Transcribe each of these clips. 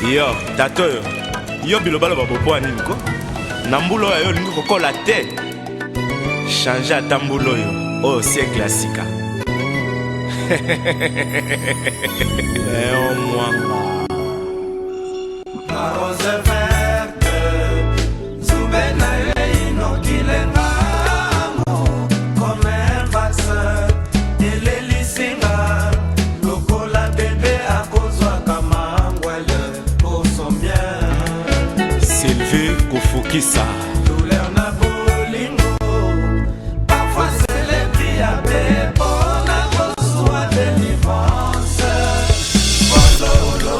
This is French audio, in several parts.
Yo, tato yo. Yo bilobalo babopo anini ko? Na mbulo yo lingi kokola te. Changer ata mbulo yo. Oh, c'est classique. Léon Mwanga. La rose verte, Zoubena inokilenga comme un vaccin. Et les lycéens, lokola bébé à cause de Kamangwele pour son bien. Sylvie Koufokissa. Douleur na bolingo, parfois c'est les prix à payer pour la reçoit délivrance. Bololo,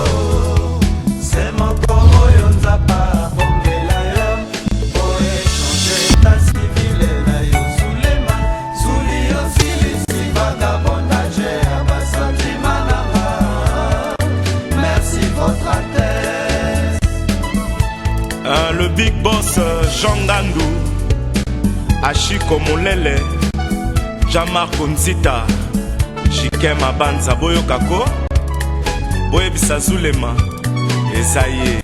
c'est mon pomo yonzapa bongela yo, pour échanger ta civile na yo sulema, suli yo silisi vagabondage à basati manama. Merci votre atteste. Le big boss Jean Gandou, Ashiko Molele, Jean-Marc Nzita, Jikem Abanza Boyo Kako, Boye Bisazulema, Esaye.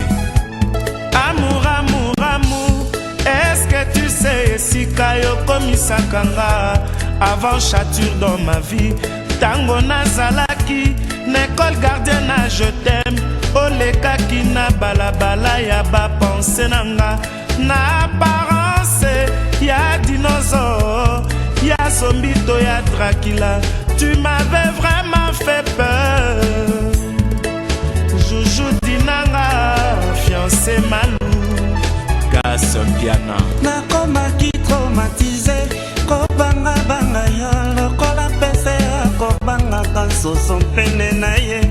Amour, amour, amour, est-ce que tu sais si Kayo Komisakanga avant chature dans ma vie, Tango Nazalaki, Nicole Gardiena, je t'aime. Oleka ki na balabala ya ba pense nanga na apparence ya dinosaure ya zombito ya Dracula. Tu m'avais vraiment fait peur. Joujou dinanga fiancé Malou Gasson Piana. Nakomaki traumatisé kobanga banga yo lokola pese akobangaka nsoso pene na ye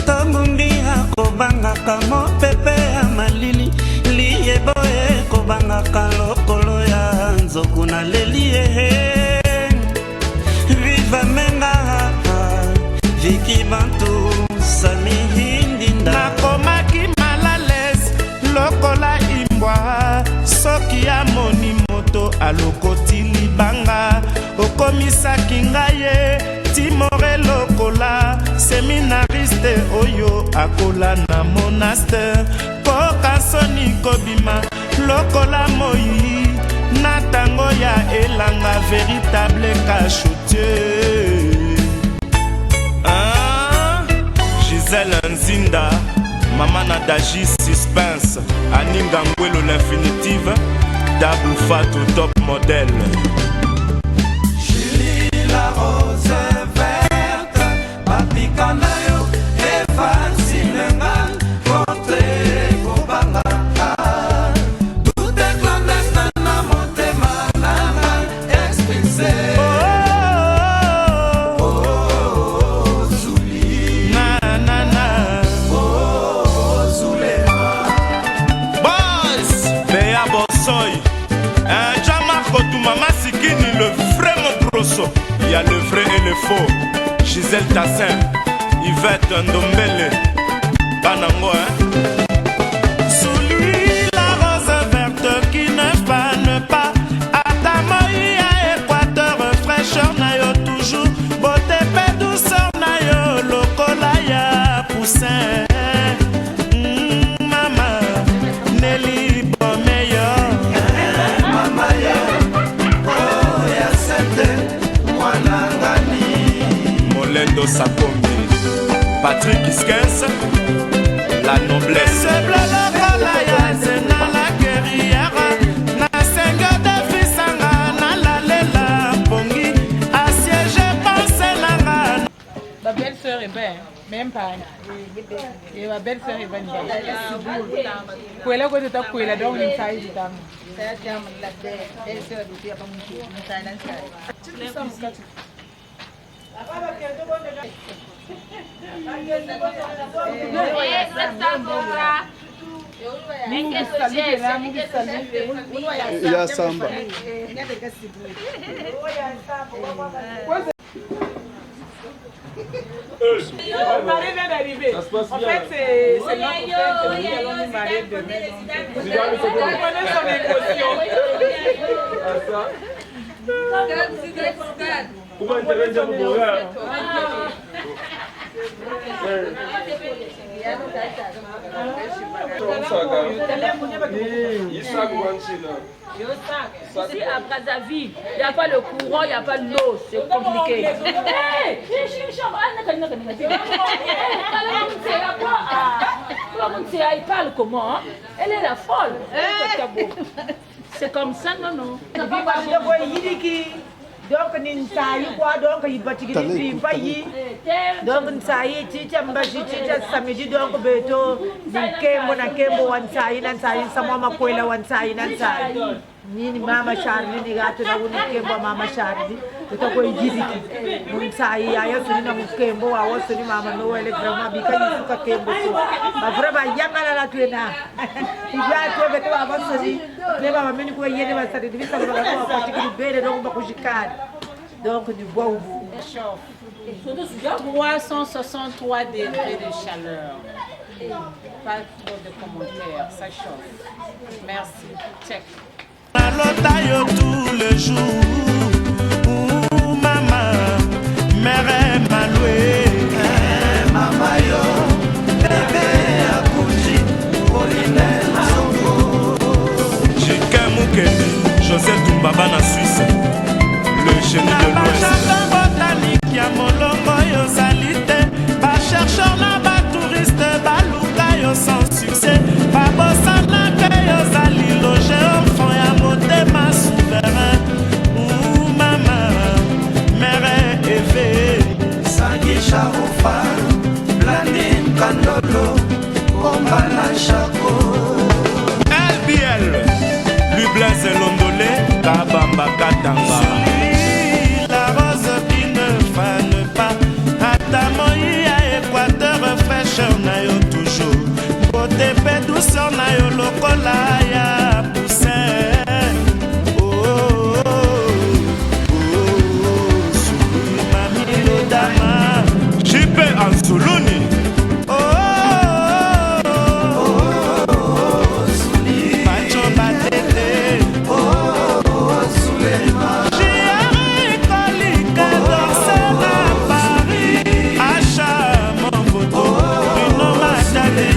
tombungi akobangaka mopepe ya malili liyeboye kobangaka lokolo ya nzoku na leli ye viva menga Viki Bantu Sami Hindinda. Nakomaki malales lokola imbwa soki ya moni moto alokoti libanga okomisaki ngaye Timore lokola seminariste oyo akola na monastère koka soni kobima lokola moi na tango ya elanga véritable cachotier. Gisèle Nzinda, Maman Nadaji Suspense, Aninga Ngwelo l'infinitive, Dabou Fatou top modèle. Julie la rose verte, Papi Kanayo, Evan Sinengan, Contre Kobanga. Tout est clandestin na motema nanga expulsé. Il y a le vrai et le faux. Gisèle Tassin, Yvette Ndombele, Banango, hein. Sous lui, la rose verte qui ne fane pas. Atamoyi à Équateur, fraîcheur na yo toujours. Beauté paix, douceur na yo, lokola ya poussin. Mama, Nelly, bon meilleur. Mama ya, oh ya sente. Molendo Sakombi, Patrick Iskens, la noblesse. La guerrière, na senga de fisanga, na la lela pongi, assiégé pensé langa. Ma belle-sœur est bien, même pas. Et ma belle-sœur est bien. Kuela kwa tuta kuela donc ni sai ditang. Saya jam la belle-sœur du papa mon fils, mon Thailand ça. Ya samba. Le mari vient d'arriver. En fait, c'est notre frère qui allons nous marier demain. On connaît son émotion. Comment intervenir pour Ici à Brazzaville, il n'y a pas le courant, il n'y a pas l'eau, c'est compliqué. Elle parle comment? Elle est la folle. C'est comme ça, non, non. Donc nin sayi quoi donc il batigi di payi donc sayi chicha mbashi chicha samedi donc beto kembo na kembo wan sayi nan sayi sama makwela wan sayi nan sayi nini mama Charlie ni gato na wuni kembo mama Charlie to ko yidiki mun sayi ya suni na kembo wa wasuni mama no ele vraiment bika yuka kembo so ba vraiment yangala la tuena ya to beto wa wasuni ne baba meni ko yene ba sadi bi sala ba ko batigi bele donc ba ko jikani donc du bois au bout. 363 degrés de chaleur. Pas trop de commentaires, ça chauffe. Merci. Check. Alotayo tous les jours. Ouh, maman, mère maloué. Mama yo, bébé akuji, Pauline Zongo. Jiken Mukeli, Joseph Doumbaba na Suisse. Le génie de l'Ouest. Jardin botanique, ya molongo yo salite. Ba chercheur na ba touriste, ba luka yo sans succès. Ba bosana ke yo sali loge enfant ya motema souverain. Ouh maman, mère Eve. Sangi Charoufa, Blandine Kandolo, Kombala Chako. LBL, Lublaise Londolé, Kabamba Katanga. Douceur na yo lokola ya poussin. Oh, oh, oh, oh, Souli mami lodama Jipe Anzuluni. Oh, oh, oh, oh, Souli Pacho Batete. Oh, oh, Soulema Jiari Kolika danse na Paris. Acha mon photo Bruno Matali.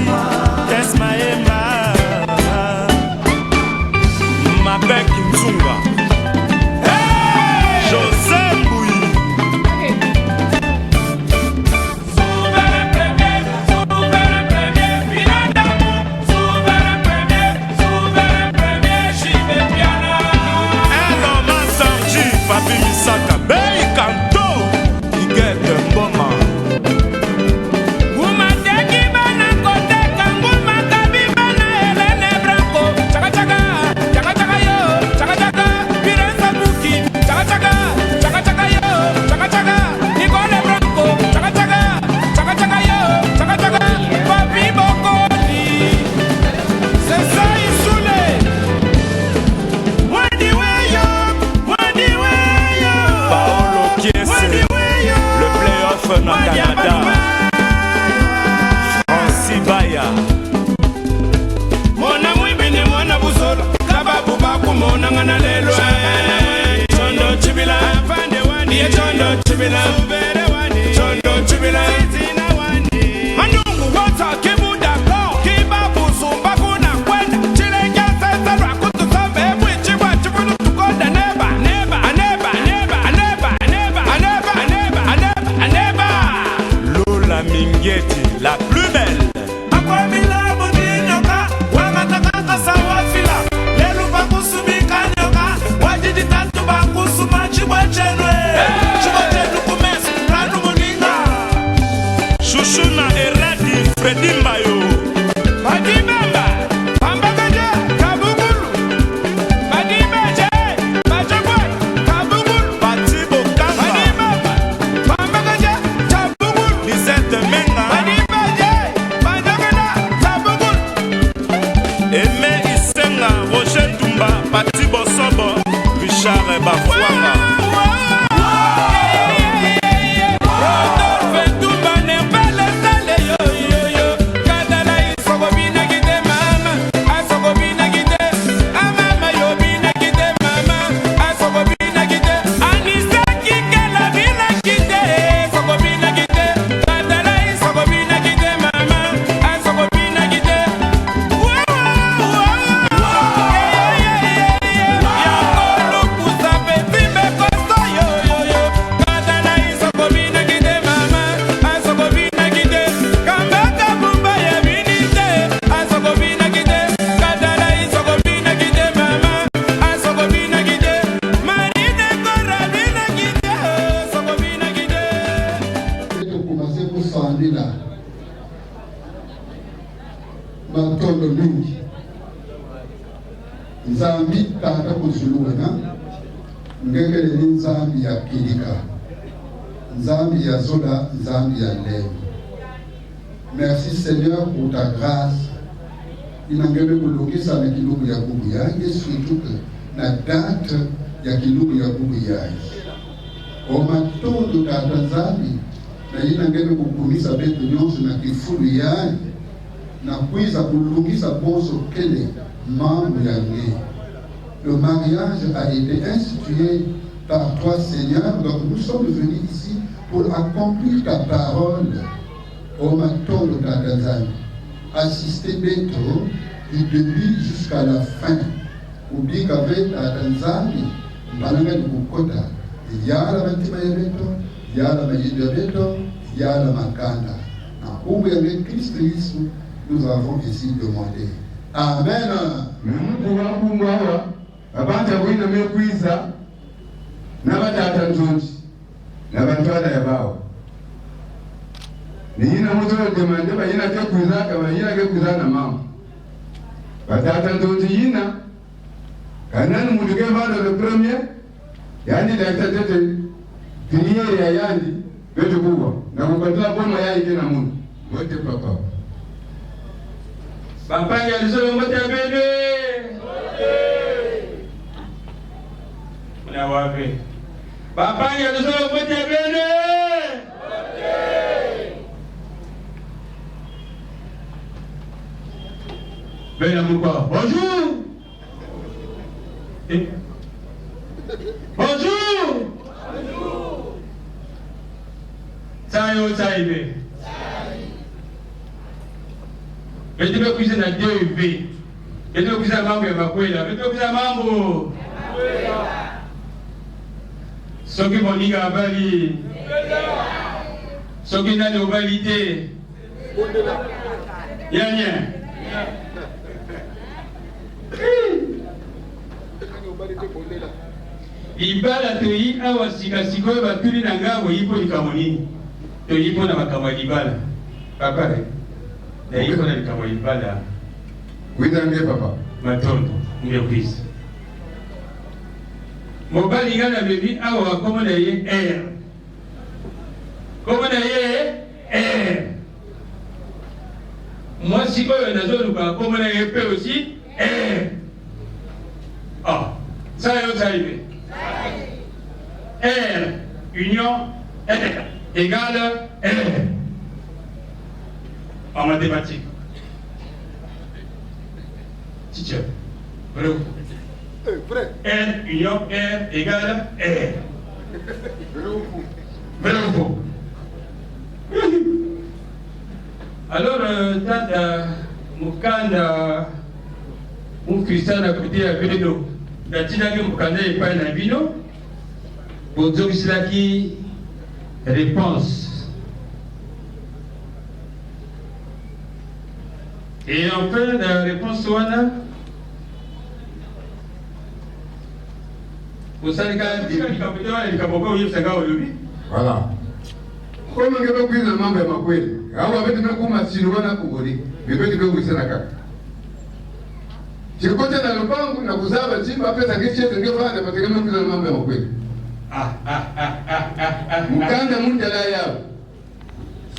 La plus belle. Chouchouna et Radi, Freddy Mayo. Badibamba, Pambagaja, Kabugulu. Badibaja, Bajabwa, Kabugulu. Batibo Kamba. Badibamba, Pambagaja, Kabugulu. Lisette Menga. Badibaja, Bajabwa, Kabugulu. Aimé Isenga, Roger Tumba, Batibo Sobo, Richard Bafouanga. matondo mingi nzambi tata kuzuluwena ngekele ni nzambi ya kilika nzambi ya zola nzambi ya leo. Merci Seigneur pour ta grâce inangebe kulungisa na kilugu ya bubu yange surtout na date ya kilugu ya bubu yange o matondo tata nzambi na inangebe kukumisa betu nyonso na kifulu yange na kuiza kulungisa bonso kele mambo yange. Le mariage a été institué par toi, Seigneur. Donc nous sommes venus ici pour accomplir ta parole au matin de ta Tanzanie. Assister Beto du début jusqu'à la fin. Oublie qu'avec ta Tanzanie, Bananga de Bukota, il y a la Matima de Beto, il y a la magie de Beto, il y a la Makanda. En avec Christ Jésus, nous avons ici demandé. Amen. Abanja wina mekwiza nabatata nzonzi nabantwala yabao niyina muzo demande bayina ke kwiza ka bayina ke kwiza na mama batata nzonzi yina kanani muduke bado le premier yani dakta tete filiere ya yandi beto kuwa na kupatula boma ya ike na mundu wote papa Bapanga lisolo ngote abede na wapi Bapanga lisolo ngote abede Bela mukwa bonjour Bonjour Sayo saibe Betebe kuiza na DV. Betebe kuiza mambo ya makwela. Betebe kuiza mambo. Soki moninga habari. Soki nani obalite. Yanya. Ibala toyi awa sikasiko batuli na ngabo yipo likamoni. To yipo na makamwa libala. Papa. Na hiyo na kama ibada kuidange papa matondo ngekuisa mobali ngana bebi awa komo na ye air komo na ye air moi si oyo nazoluka komo na ye pe aussi air ah ça yo saibe air union air égale air en mathématiques. Teacher. Vrai ou faux? Vrai. R union R égale R. Vrai ou faux? Alors, tata mukanda mukristiana kutia vino datina ke mukanda epai na bino bozokisilaki réponse. Et enfin, la réponse wana voilà. Comme on veut que mambo ya makweli. Hao wabeti mekuma siruana kugori. Bibeti kwa kuisana kaka. Chikote na lupangu na kuzaba chimba pesa kichete ngefanya patikana kuisana mambo ya makweli. Mukanda munja la yao.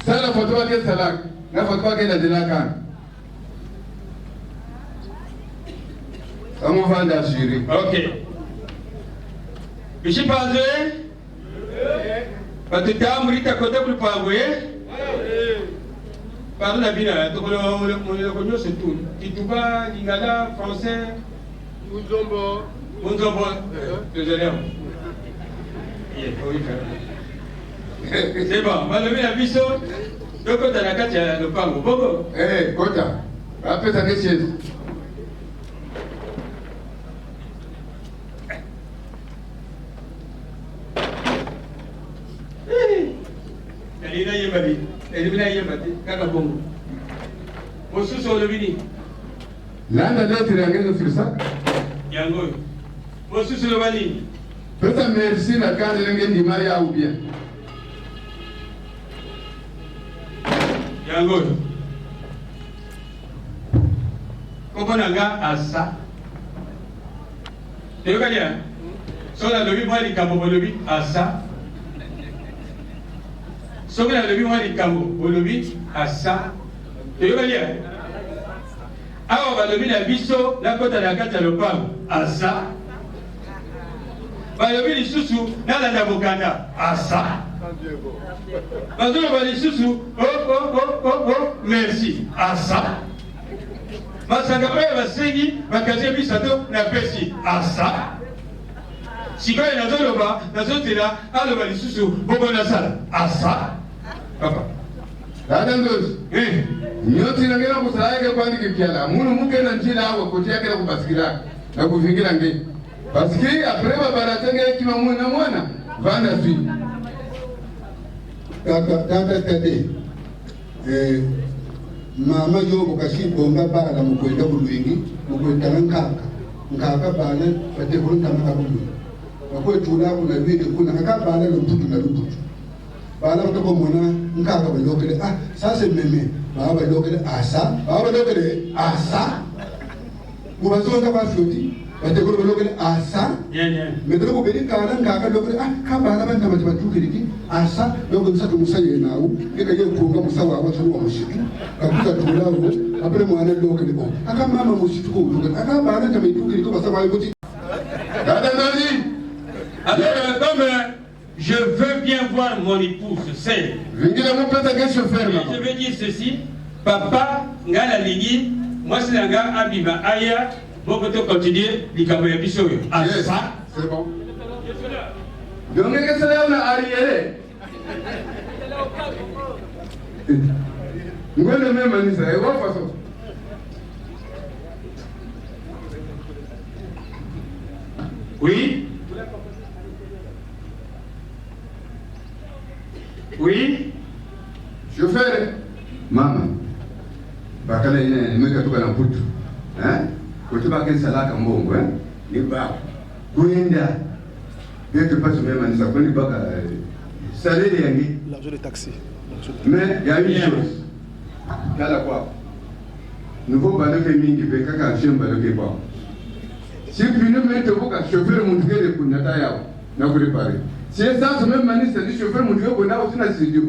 Sala foto wake salak. Na foto wake na dilakana. Comment va d'assurer? Ok. Je suis pas parce que tu as mouru ta côté pour pas envoyer. Parle la vie là, tu connais c'est tout. Tu vas lingala français. Munzombo. Munzombo. Désolé. C'est bon. Va lever la biseau. Donc quand tu as la carte, tu as le pango. Bobo. Eh, Kota. Après ta question. Elimina yebati kaka bongo. Mosusu olobini. Landa lettre yangezo sur ça. Yango. Mosusu lobani. Pesa merci na kande lenge ndi Maria ou bien. Yango. Kokonanga asa. Tu veux dire? Sur la lobby, moi, les cambos, lobby asa. Sur la lobby, moi, les cambos, lobby asa. Tu veux dire? Alors, on va lever la biseau, la côte à la carte à l'opam asa. On va lever les sous-sous, dans la nabokanda asa. On va les sous-sous, merci asa. Masangapaya basengi bakaze bisato na pesi asa sikoyo nazoloba nazotela aloba lisusu bongo na sala asa papa dada ndozi nyoti na ngena kusala yake kwandi kipiala munu muke na njila awo kuti yake na kubasikira na kuvingira nge basikiri apreba baratenge kima mwana vanda zwi dada tade mama yobo kashi bonga bala mukwenda bulwingi mukwenda nkaka bala bate kulunda makabulu bakwetula kuna lwide kuna kaka bala luputu na luputu bala batoko mona nkaka balokele sasa meme baba balokele asa mubazonga bafyoti bate kulunda balokele asa metero kubiri kana nkaka lokele kabala banda batukiriki asa loko nsatu musaye nawo eka yekunga musawa abatsuru wa mushitu kakuza tulawo apere mwana lokele bo aka mama mushitu ko lokele aka bana kama itukiri ko basawa yuti dada nani alors comme je veux bien voir mon épouse c'est vingila mpesa ke chauffeur je veux dire ceci papa ngala ligi moi c'est nga abima aya boko to continuer likambo ya biso yo asa c'est bon donc que ça na arrière ngwele mema ni ça ego façon oui oui chauffeur mama bakala ina nimeka toka na putu kutoka kensa laka mbongo ni ba kuenda quelque part même ni ça kwenda baka salaire yangi l'argent de taxi mais il y a une chose kala kwa nouveau baloke mingi pe kaka chemba baloke kwa si pino mete boka chauffeur munduke de kunata yao na kureparer si ça même maniste du chauffeur munduke bona usina studio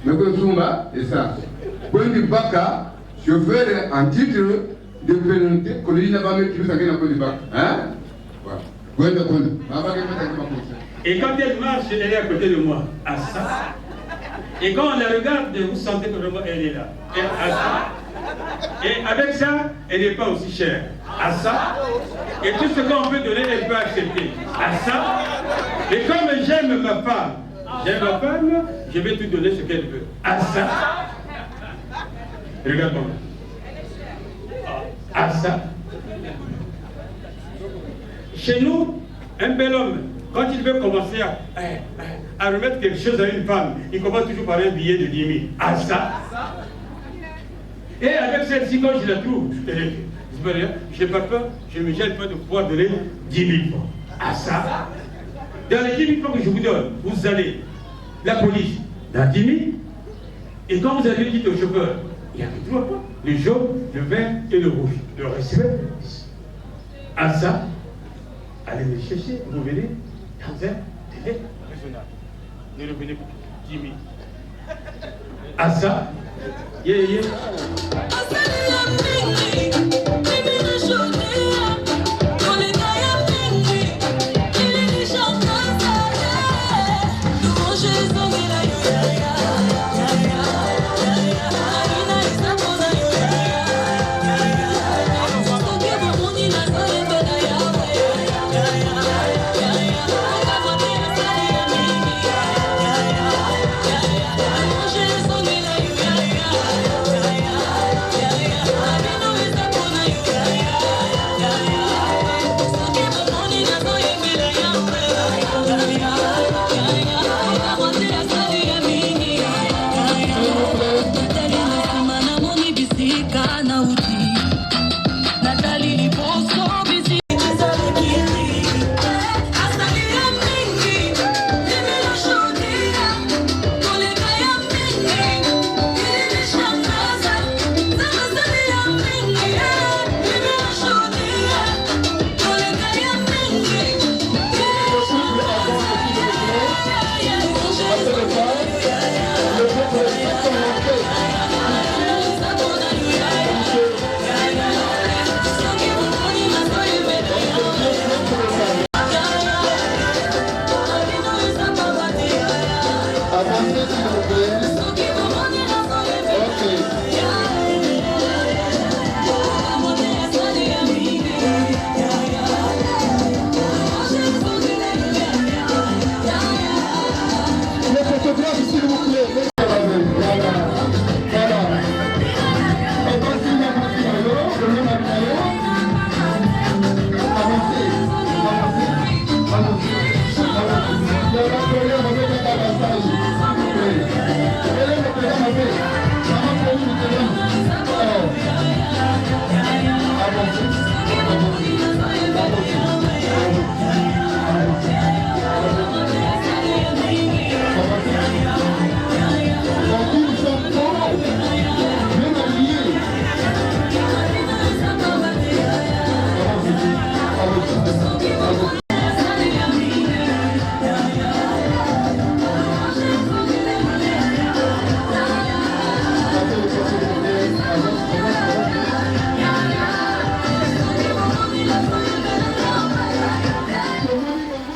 mais ko sumba et ça kwenda baka chauffeur en titre de pénalité colline va mettre tout ça qui n'a pas de bac voilà et quand elle marche elle est à côté de moi à ça et quand on la regarde vous sentez que vraiment elle est là et à ça et avec ça elle n'est pas aussi chère à ça et tout ce qu'on peut donner elle peut accepter à ça et comme j'aime ma femme je vais tout donner ce qu'elle veut à ça regarde-moi à ça. Chez nous, un bel homme, quand il veut commencer à remettre quelque chose à une femme, il commence toujours par un billet de 10 000. À ça. Et avec celle-ci, quand je la trouve, je n'ai pas peur, je ne me gêne pas de pouvoir donner 10 000 francs. À ça. Dans les 10 000 francs que je vous donne, vous allez, la police, dans 10 000, et quand vous allez dire au chauffeur, il y a que 3 points. Le jaune, le vert et le rouge. Le respect. À ça, allez me chercher, vous venez dans un délai raisonnable. Ne revenez pas. 10 000. À ça,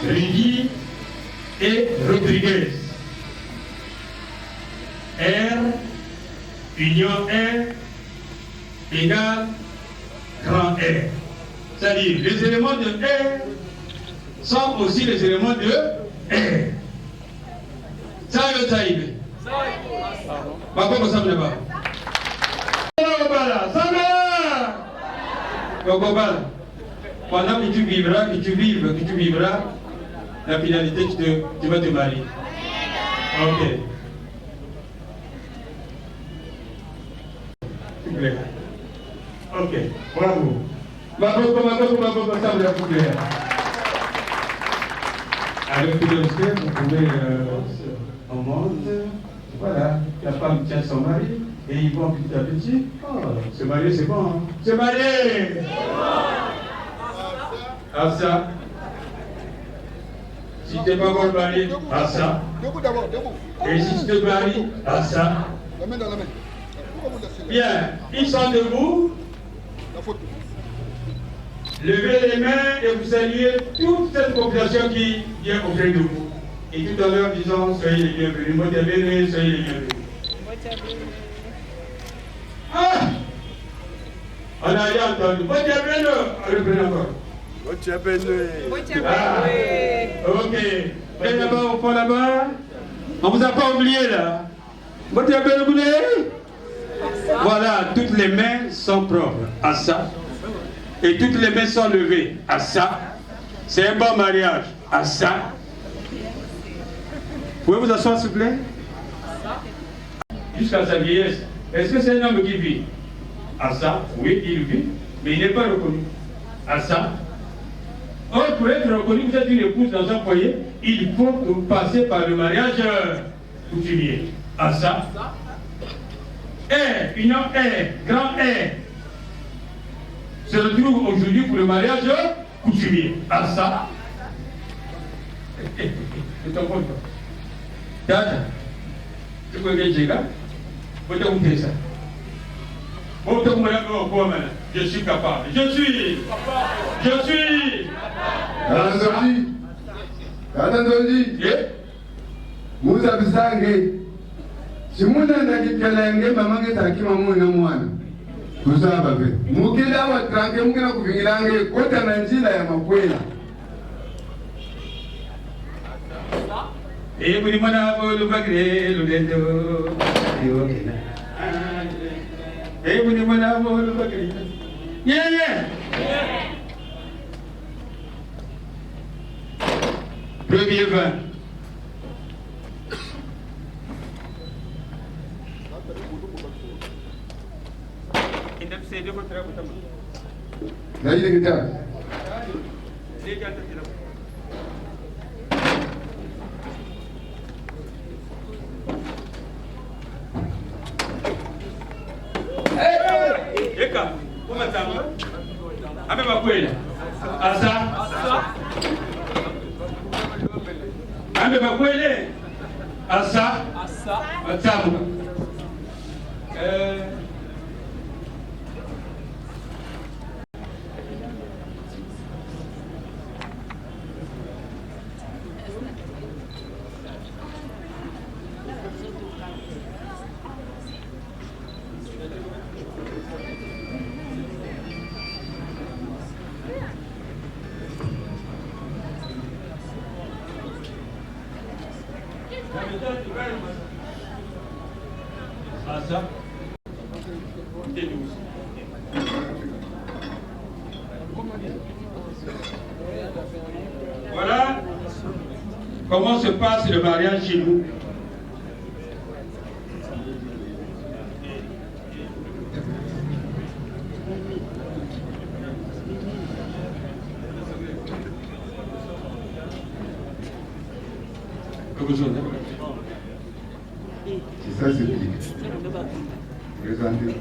Rudy et Rodriguez. R, union R, égale grand R. C'est-à-dire, les éléments de R sont aussi les éléments de R. Ça y est, ça y est. Ça y est. Pendant que tu vivras, la finalité, tu vas te marier. Ok. S'il vous plaît. Ok, bravo. Avec tout le respect, vous pouvez on monte. Voilà, la femme tient son mari et ils vont petit à petit. Oh, se marier, c'est bon. Hein? Se marier! À ça. Si tu n'es pas bon marié, à ça. Et si tu te maries, à ça. Bien, ils sont debout. Levez les mains et vous saluez toute cette population qui vient auprès de vous. Et tout à l'heure, disons, soyez les bienvenus. Moi, soyez les bienvenus. Ah! On a rien entendu. Moi, bienvenue. Reprenez encore. Ah, ok. Et là-bas, au fond là-bas, on vous a pas oublié là. Voilà, toutes les mains sont propres à ça. Et toutes les mains sont levées à ça. C'est un bon mariage à ça. Pouvez vous asseoir s'il vous plaît? Jusqu'à sa vieillesse. Est-ce que c'est un homme qui vit? À ça, oui, il vit, mais il n'est pas reconnu. À ça. Or, pour être reconnu, vous êtes une épouse dans un foyer, il faut passer par le mariage coutumier. À ça. R, union R, grand R, se retrouve aujourd'hui pour le mariage coutumier. À ça. C'est ton compte. Tata, tu peux gagner ça? Vous te comptez ça? Je suis capable. Je suis. Attendez. Vous avez sangé. Si vous n'avez pas de maman qui est mwana. Vous savez. Mukila wa tranke mukina kuvingilange kota na njila ya makwela. Et vous dites, le bagre, le dendo. Et vous dites, le bagre. Yeah. Premier vin. Là, il est guitare. Eka, como estamos? A mesma coisa. Asa. A mesma coisa. Asa. Estamos. Voilà. comment se passe le mariage chez nous. C'est ça, c'est bien. Présentez.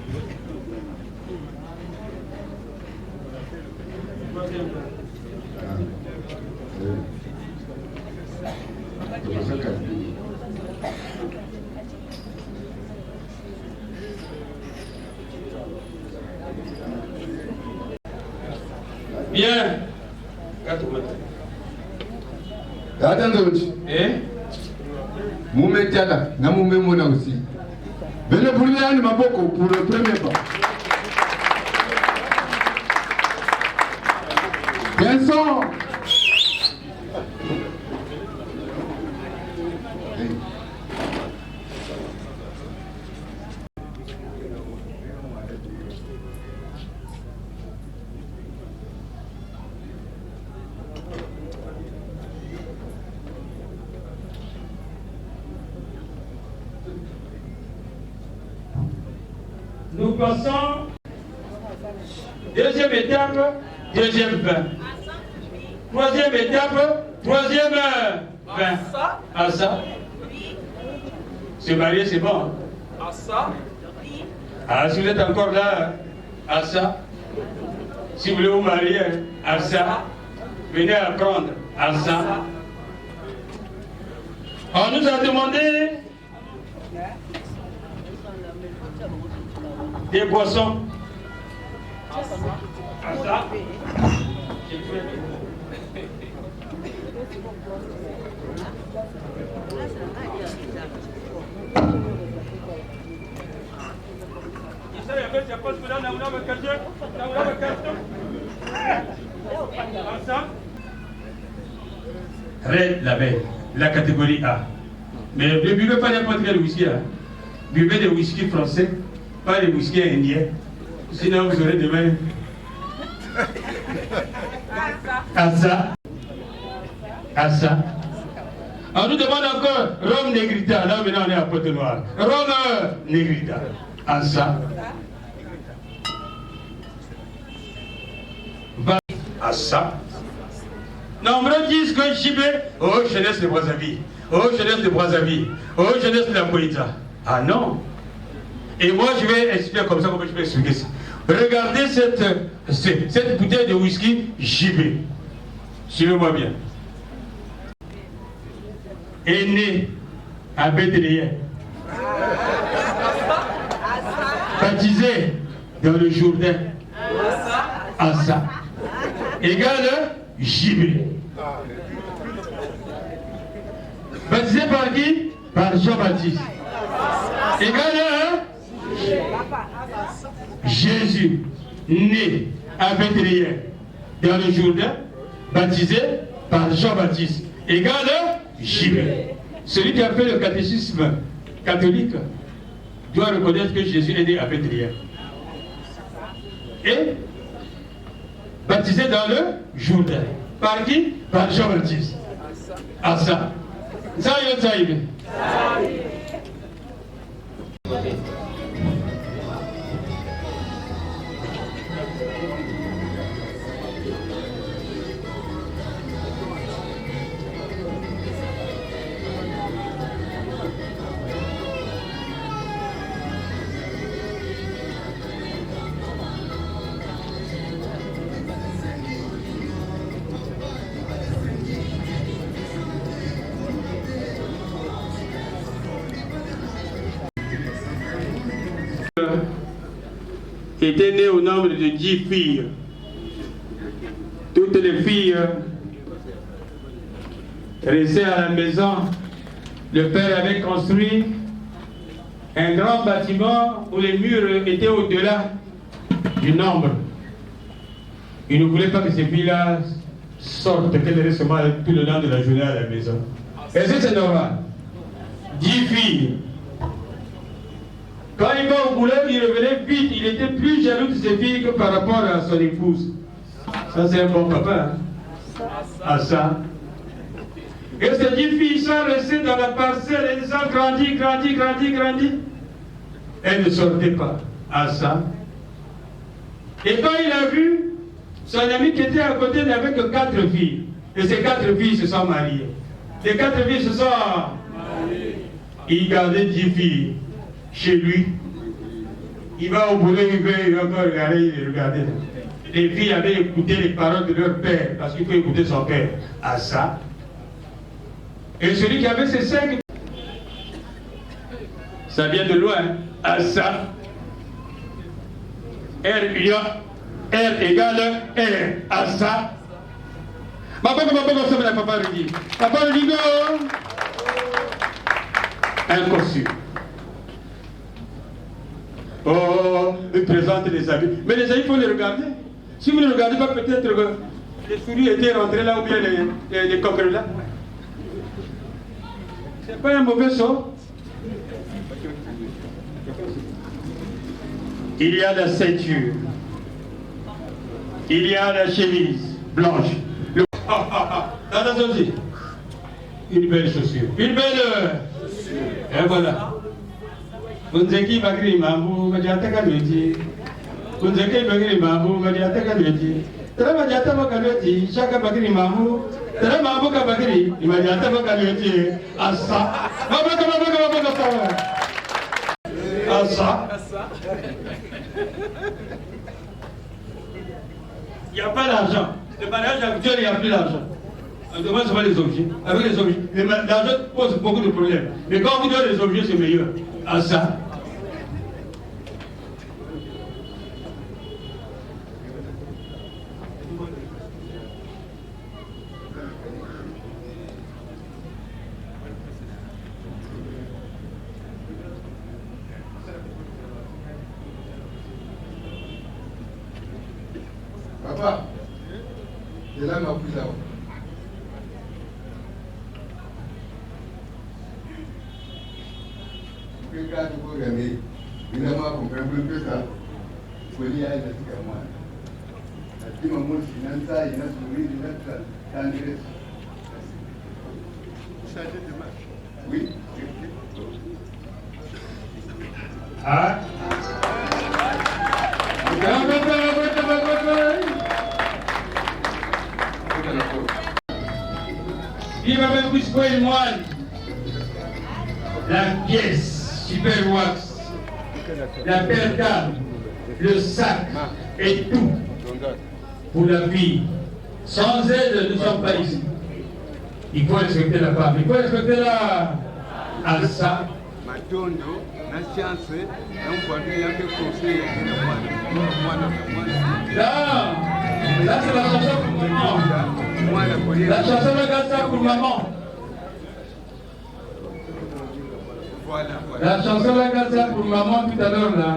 Bien. Attendez, Moumé Tiala, Namoumé Mona aussi. Venez pour lui, il m'a beaucoup pour le premier pas. Vincent. Nous passons, deuxième étape, deuxième vin. Troisième étape, troisième vin. À ça. Se marier, c'est bon. À ça. Ah, si vous êtes encore là, à ça. Si vous voulez vous marier, à ça. Venez apprendre, à ça. On nous a demandé des boissons. À ça. Red Label, la catégorie A. Mais ne buvez pas n'importe quel whisky. Hein. Buvez des whisky français, pas des whisky indiens. Sinon vous aurez demain. Assa. Assa. On nous demande encore Rome Negrita. Là maintenant on est à Pointe-Noire. Rome Negrita. Assa. Assa. Nombreux disent que Chibé, oh jeunesse de Brazzaville, oh jeunesse de Brazzaville, oh jeunesse de la Poïta. Ah non. Et moi je vais expliquer comme ça, comment je vais expliquer ça. Regardez cette bouteille de whisky Chibé. Suivez-moi bien. Est né à Bethléem. Baptisé dans le Jourdain. Assa. Égale Gibé. Baptisé par qui? Par Jean-Baptiste. Égale Jésus, né à Bethléem, dans le Jourdain, baptisé par Jean-Baptiste. Égale Gibé. Celui qui a fait le catéchisme catholique doit reconnaître que Jésus est né à Bethléem. Et baptisé dans le Jourdain. Par qui? Par Jean-Baptiste. Assa. Zaïe, zaïe. Était né au nombre de 10 filles. Toutes les filles restaient à la maison. Le père avait construit un grand bâtiment où les murs étaient au-delà du nombre. Il ne voulait pas que ces filles-là sortent, qu'elles restent tout le long de la journée à la maison. Est-ce que c'est normal? 10 filles. Quand il va au boulot, il revenait vite. Il était plus jaloux de ses filles que par rapport à son épouse. Ça, c'est un bon papa. Hein? À ça. Et c'est les 10 filles sont restées dans la parcelle, elles ont grandi. Elles ne sortaient pas à ça. Et quand il a vu son ami qui était à côté n'avait que 4 filles, et ces 4 filles se sont mariées. Les 4 filles se sont mariées. Il gardait 10 filles chez lui. Il va au boulot, il va encore regarder. Les filles avaient écouté les paroles de leur père, parce qu'il faut écouter son père. À ça. Et celui qui avait ces 5, ça vient de loin. À ça. R égale R. À ça. Papa, Rigo. Un costume. Oh, il présente les amis. Mais les amis, il faut les regarder. Si vous ne regardez pas, peut-être les souris étaient rentrées là ou bien les coquerelles là. C'est pas un mauvais sort. Il y a la ceinture. Il y a la chemise blanche. Attention, une belle chaussure. Une belle. Et voilà. Unzeki bagri mambu majata kalweti. Unzeki bagri mambu majata kalweti. Tera majata kalweti. Shaka bagri mambu. Tera mambu ka bagri. Majata kalweti. Asa. Asa. Il n'y a pas d'argent. Le mariage actuel, il n'y a plus d'argent. Demain, ce sont les objets. Avec les objets. L'argent pose beaucoup de problèmes. Mais quand vous donnez les objets, c'est meilleur. À ça. Papa, c'est là ma plus là. Quand tu peux gagner, évidemment, on peut plus que ça. Il faut dire à moi. Si ma mère finance ça, il y a souri, il y a tendresse. Changer de marche. Oui. Ah. Il va même plus pour le moine. La pièce, super wax, la percale, le sac et tout pour la vie. Sans elle, nous ne sommes pas ici. Il faut respecter la femme, il faut respecter la alsa. Matondo, na chance, na mpande yake conseil ya mwana. Là, c'est la chanson pour maman. La chanson de Gassa pour maman. La chanson de Gassa pour maman tout à l'heure là.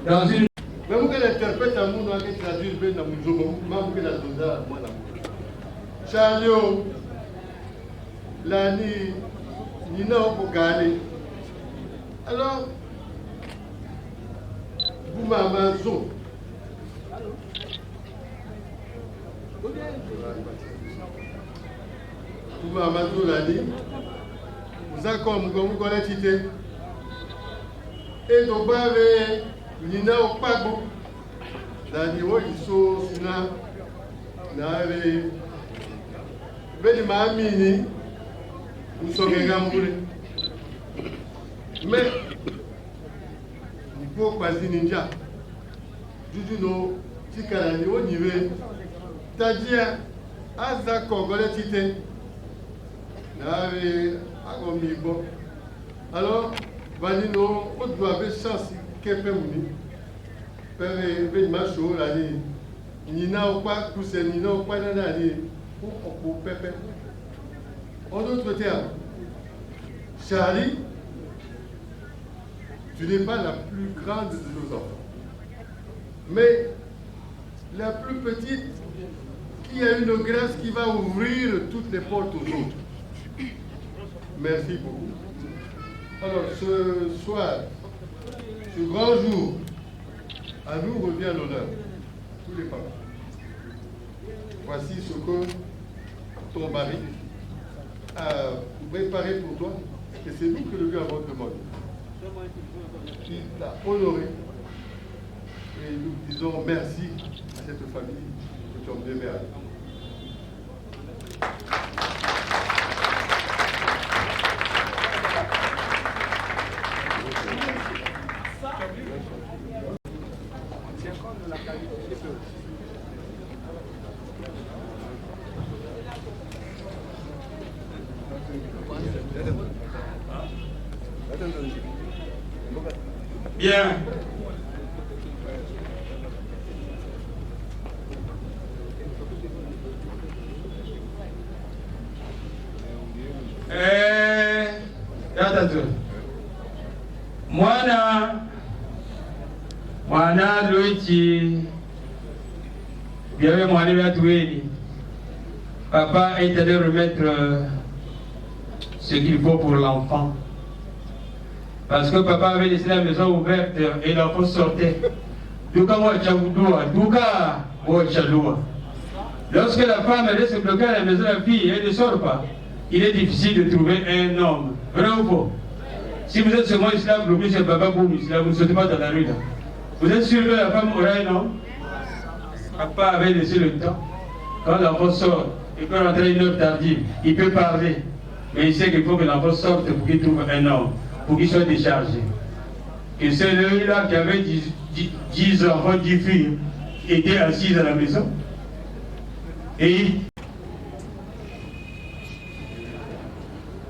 Dans une. Même que l'interprète à mon qui traduit le dans mon jour, même que la donda à moi là. Charlio, l'année, Nina pour gagner. Alors, vous m'avez vous m'avez l'année. Vous avez comme vous connaissez et donc vous avez Nina au pago. L'année où ils sont là, n'avez pas mamini, nous sommes gamboulés. Mais il faut passer ninja. Du no, si calani au niveau, c'est-à-dire à sa congolais tité. Alors, Vanino, on doit avoir chance qu'elle fait mouni. Père, il m'a chaud l'année. Nina ou pas, tout c'est Nina ou pas l'année. Pour Pépé. En d'autres termes, Charlie, tu n'es pas la plus grande de nos enfants. Mais la plus petite qui a une grâce qui va ouvrir toutes les portes aux autres. Merci beaucoup. Alors, ce soir, ce grand jour, à nous revient l'honneur, tous les parents. Voici ce que ton mari préparé pour toi, et c'est nous que lui avons demandé. Il t'a honoré, et nous disons merci à cette famille que tu as bien mère. Bien. Mwana Loïti, bien moi papa est allé remettre ce qu'il faut pour l'enfant. Parce que papa avait laissé la maison ouverte et l'enfant sortait. Lorsque la femme laisse bloquer à la maison, la fille, elle ne sort pas. Il est difficile de trouver un homme. Vrai ou faux? Si vous êtes seulement islam, bloqué chez Baba Boum, islam, vous ne sortez pas dans la rue là. Vous êtes sûr que la femme aura un homme? Papa avait laissé le temps. Quand l'enfant sort, il peut rentrer une heure tardive, il peut parler. Mais il sait qu'il faut que l'enfant sorte pour qu'il trouve un homme, pour qu'il soit déchargé. Et celui-là qui avait 10 enfants, 10 filles, était assis à la maison. Et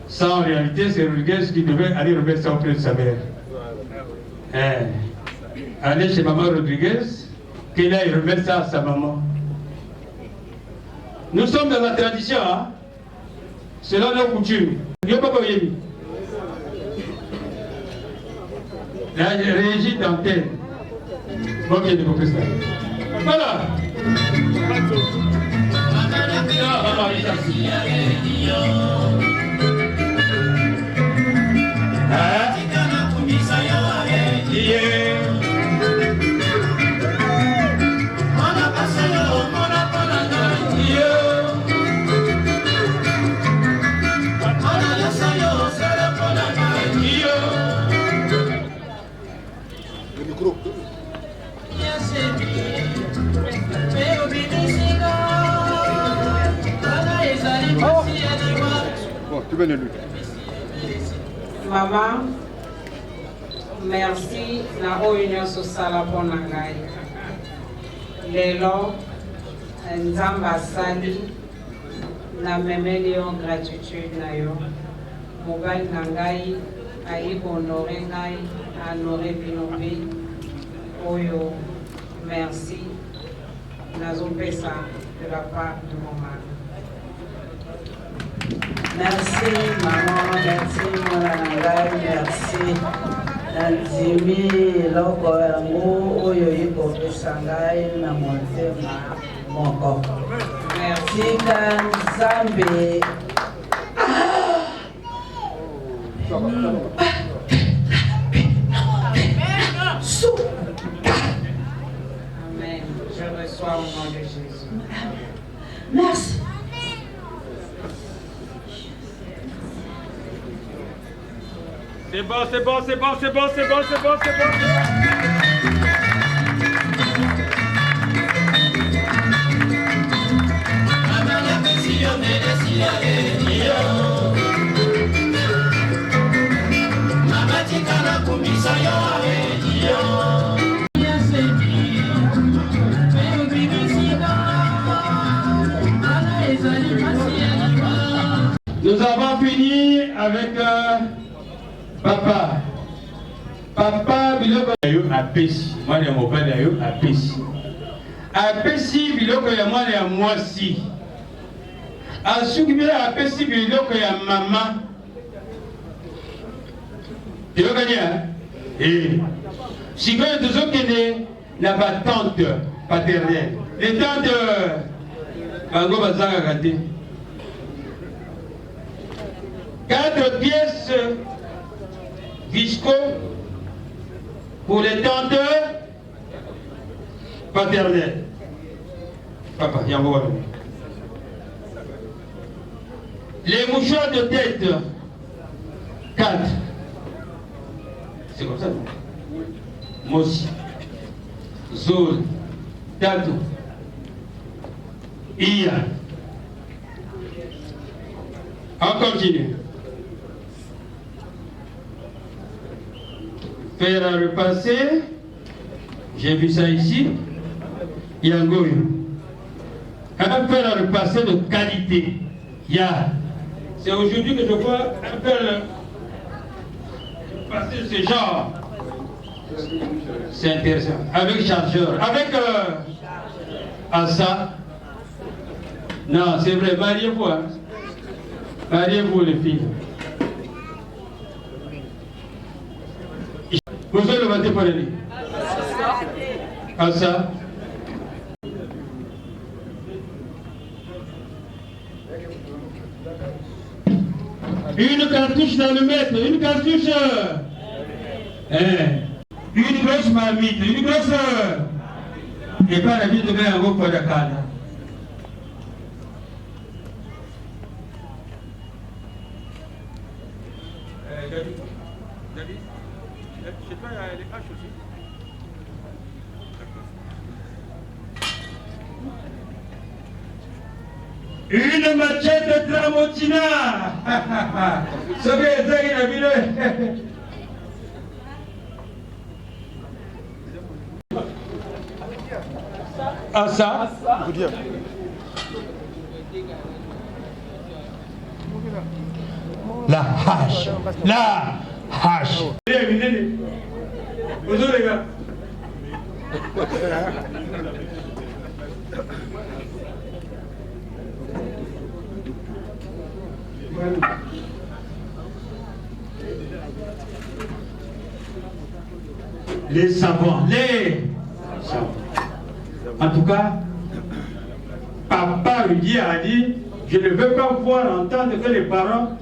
ça, en réalité, c'est Rodriguez qui devait aller remettre ça auprès de sa mère. Aller chez maman Rodriguez, qu'il aille remettre ça à sa maman. Nous sommes dans la tradition, hein? Selon nos coutumes. La régie d'antenne. Ok, de vos ça. Voilà. Bon, tu veux le lui. Maman, merci na oyo sosala mpona ngai. Lelo nzambe asali na memeli yo gratitude na yo. Mobali na ngai ayi honore ngai, honore bino mpe oyo merci nazopesa de la part de mon mari. Merci maman, merci mon angai, merci. Nandimi loko yango oyo yikopesa ngai na motema moko. Merci Nzambe. Amen. Je reçois au nom de Jésus. Merci. C'est bon, c'est bon, c'est bon, c'est bon, c'est bon, c'est bon, c'est bon. Nous avons fini avec papa. Papa biloko yo apesi. Mwana ya mobali yo apesi. Apesi biloko ya mwana ya mwasi. Asuki bila apesi biloko ya mama. Biloko nia? Sikoyo tozokende na ba tante paternelle. Les tantes bango bazanga te. 4 pièces Visco pour les tantes paternelles. Papa, il y a un Les mouchoirs de tête, 4. C'est comme ça, non? Mossi, Zol, Tato, Iya. On continue. Faire à repasser. J'ai vu ça ici. Yangoyo. Un fer à repasser de qualité. C'est aujourd'hui que je vois un fer passer de ce genre. C'est intéressant. Avec chargeur. Avec Assa. Non, c'est vrai. Mariez-vous. Hein? Mariez-vous les filles. Vous allez le mater pour les Assa. Une cartouche d'allumette, une cartouche. Une grosse marmite, une grosse. Et pas la vie de faire un gros pot de canne. David, chez toi, il y a les haches aussi. Une machette de Tramontina. Ce que c'est a vu Ah ça. La hache. La hache. Bonjour les gars. Les savants, les savants. En tout cas, papa lui a dit, je ne veux pas voir entendre que les parents,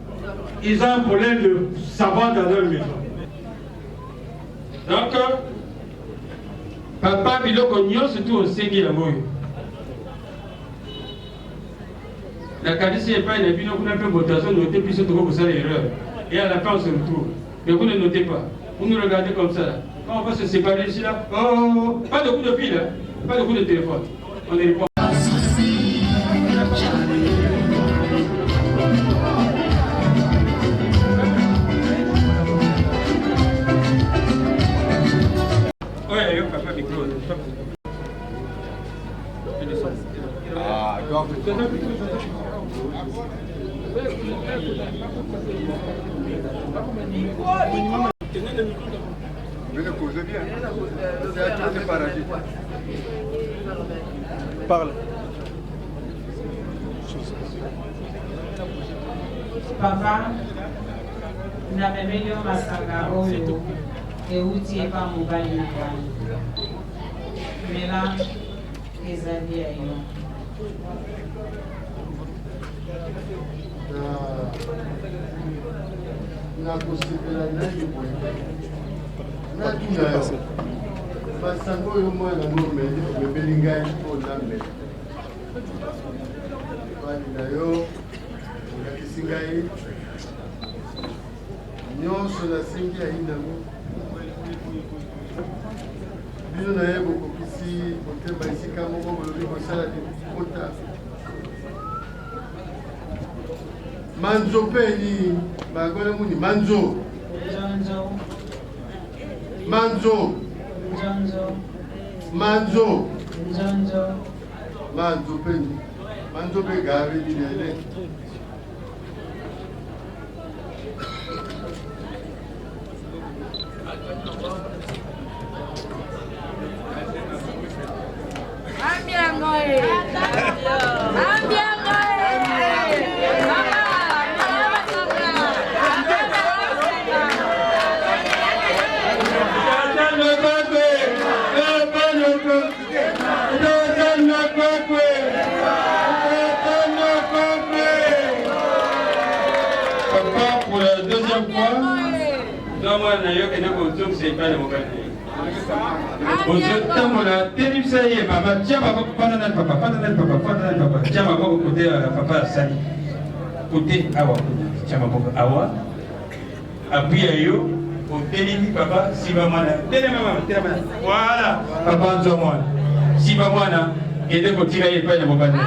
ils ont un problème de savant dans leur maison. Donc, papa biloko nyonso tout osengi ya moyo. La qualité n'est pas une opinion qu'on a fait votation, notez plus surtout que ça l'erreur. Et à la fin on se retrouve. Mais vous ne notez pas. Vous nous regardez comme ça. Quand on va se séparer ici là, oh, pas de coup de fil, hein? Pas de coup de téléphone. On est pas. Ouais, il y a papa micro. Ah, donc. Mais le cause bien. C'est un truc de paradis. Parle. Papa, namemeli yo masanga oyo euti epa mobali na ngai. Mela ezali ya yo. nakosepela nani boye natuna yo basango oyo mwana momebeli ngai mpo namela bali na yo olakisi ngai nyonso nasengi ayi nango bino na ye bokokisi kotemba esika moko bolobi kosala kota manzo peni bagole muni manzo manzo manzo manzo peni manzo be gabe dinele Pour la deuxième fois, moi, je n'ai pas de c'est pas le moment. Ozotambola telibisa ye papa tia maboko fana na papa fana na papa fana na papa tia maboko côté papa sali côté awa chamaboko awa appui yo au télémi papa Sibamana télémana voilà papa Nzomwana Sibamana et ko tira ye pa ya mobane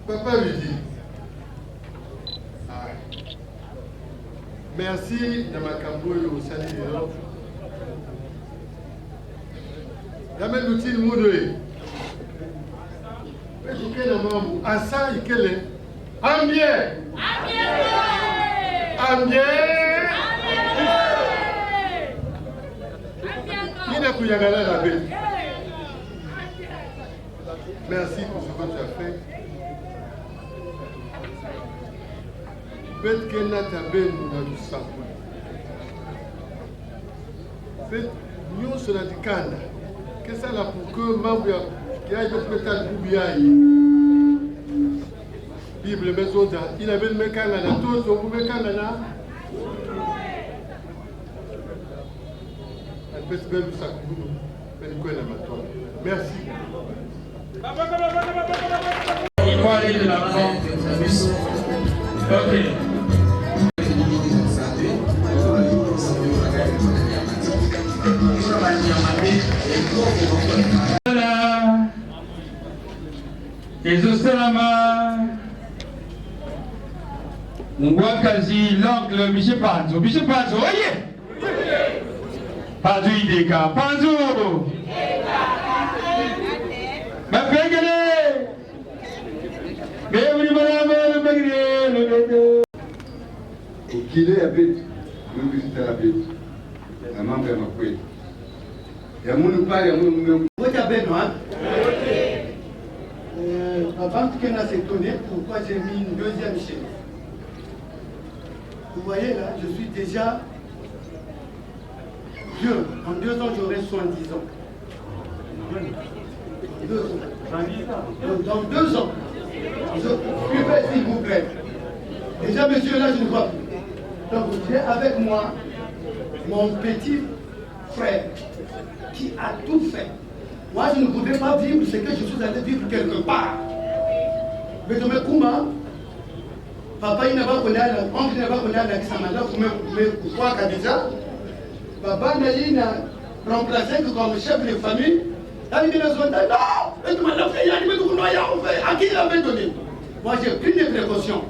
Papa lui dit, merci de ma camboule au salut de l'homme. Jamais l'outil de moudoué. Mais je sais le membre, à ça, il est Ambier. Ambier. Il n'a plus à la bête. Merci pour ce que tu as fait. Peut-être qu'elle n'a pas bien dans le sang. Peut-être nous sur la dicane. Qu'est-ce que ça pour que membre qui a été peut-être oublié. Bible maison il avait le mécana là tous au mécana là. Elle peut se mettre ça pour nous. Merci. Il faut aller de l'avant. Ok. Voilà. Ezosalama. Mwakazi l'oncle Michel Panzo. Michel Panzo, voyez. Panzo Ideka. Panzo. Ma pégale. Qu'il est habite, nous visitons la bête. La maman de ma couette. Il y a mon père, il y a mon. Vous êtes Benoît. Avant que nous s'étonnions, pourquoi j'ai mis une deuxième chaise. Vous voyez là, je suis déjà vieux. En 2 ans, j'aurai 70 ans. 2 ans. Dans 2 ans. Suivez s'il vous plaît. Déjà, monsieur, là, je ne vois plus. Donc, j'ai avec moi mon petit frère qui a tout fait. Moi, je ne voudrais pas vivre ce que je suis allé vivre quelque part. Mais je me couma. Papa, il n'a pas connu, oncle, il n'a pas connu la Kisamanda, pour me croire déjà. Papa, il n'a remplacé que comme chef de famille. Il dit, non, à qui il avait donné? Moi, j'ai pris des précautions.